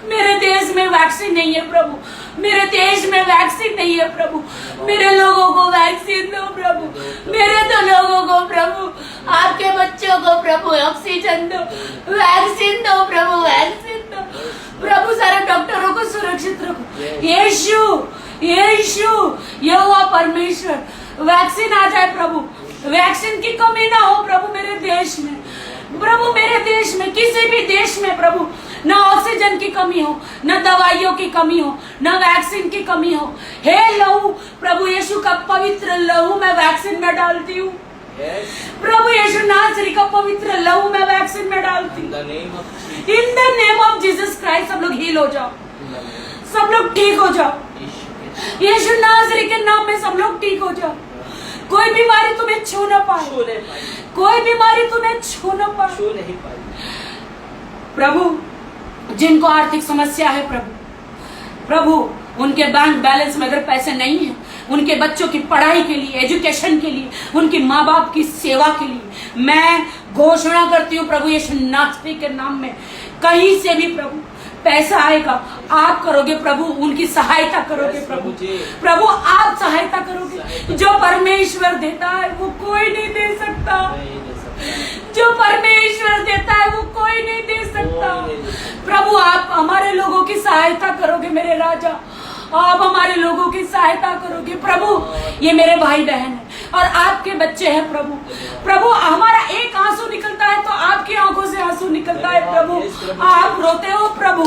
मेरे देश में वैक्सीन नहीं है प्रभु, मेरे देश में वैक्सीन नहीं है प्रभु। मेरे लोगों को वैक्सीन दो प्रभु, मेरे तो लोगों को प्रभु, आपके बच्चों को प्रभु ऑक्सीजन दो, वैक्सीन दो प्रभु, वैक्सीन दो प्रभु। सारे डॉक्टरों को सुरक्षित रखो यीशु, यीशु यहोवा परमेश्वर। वैक्सीन आ जाए प्रभु, वैक्सीन की कमी ना हो प्रभु मेरे देश में प्रभु। मेरे देश में, किसी भी देश में प्रभु, न ऑक्सीजन की कमी हो, न दवाइयों की कमी हो, न वैक्सीन की कमी हो। हे लहू प्रभु यीशु का पवित्र लहू मैं वैक्सीन में डालती हूँ प्रभु। यीशु नासरी का पवित्र लहू मैं वैक्सीन में डालती हूँ in the name of Jesus Christ. सब लोग हील हो जाओ, सब लोग ठीक हो जाओ यीशु नासरी के नाम में, सब लोग ठीक हो जाओ। कोई बीमारी तुम्हें छू न पाए, कोई बीमारी तुम्हें छू न पाए प्रभु। जिनको आर्थिक समस्या है प्रभु, उनके बैंक बैलेंस में अगर पैसे नहीं है, उनके बच्चों की पढ़ाई के लिए, एजुकेशन के लिए, उनके माँ बाप की सेवा के लिए, मैं घोषणा करती हूँ प्रभु यीशु नासरी के नाम में, कहीं से भी प्रभु पैसा आएगा, आप करोगे प्रभु, उनकी सहायता करोगे प्रभु आप सहायता करोगे। जो परमेश्वर देता है वो कोई नहीं दे सकता, जो परमेश्वर देता है वो कोई नहीं दे सकता प्रभु। आप हमारे लोगों की सहायता करोगे मेरे राजा, आप हमारे लोगों की सहायता करोगे प्रभु। ये मेरे भाई बहन है और आपके बच्चे हैं प्रभु। हमारा एक आंसू निकलता है तो आपकी आंखों से आंसू निकलता है प्रभु। आप रोते हो प्रभु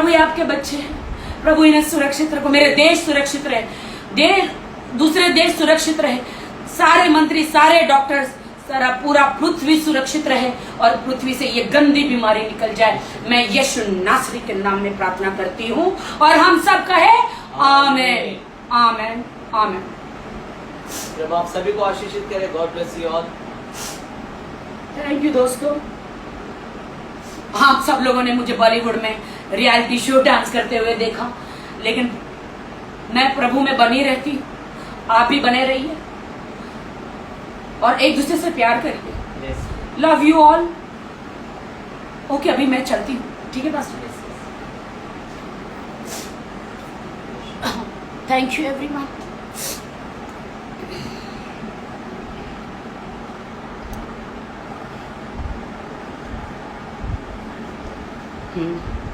ये आपके बच्चे हैं प्रभु, इन्हें सुरक्षित रखो। मेरे देश सुरक्षित रहे, दूसरे देश सुरक्षित रहे, सारे मंत्री, सारे डॉक्टर्स, सारा पूरा पृथ्वी सुरक्षित रहे और पृथ्वी से ये गंदी बीमारी निकल जाए। मैं यीशु नासरी के नाम में प्रार्थना करती हूँ और हम सब कहे आमेन, आमेन, आमेन। प्रभु आप सभी को आशीषित करें। God bless you all. Thank you दोस्तों। आप सब लोगों ने मुझे बॉलीवुड में रियलिटी शो डांस करते हुए देखा, लेकिन मैं प्रभु में बनी रहती, आप भी बने रहिए और एक दूसरे से प्यार करिए। Love you all. ओके, अभी मैं चलती हूँ, ठीक है pastor? Thank you everyone. Hmm.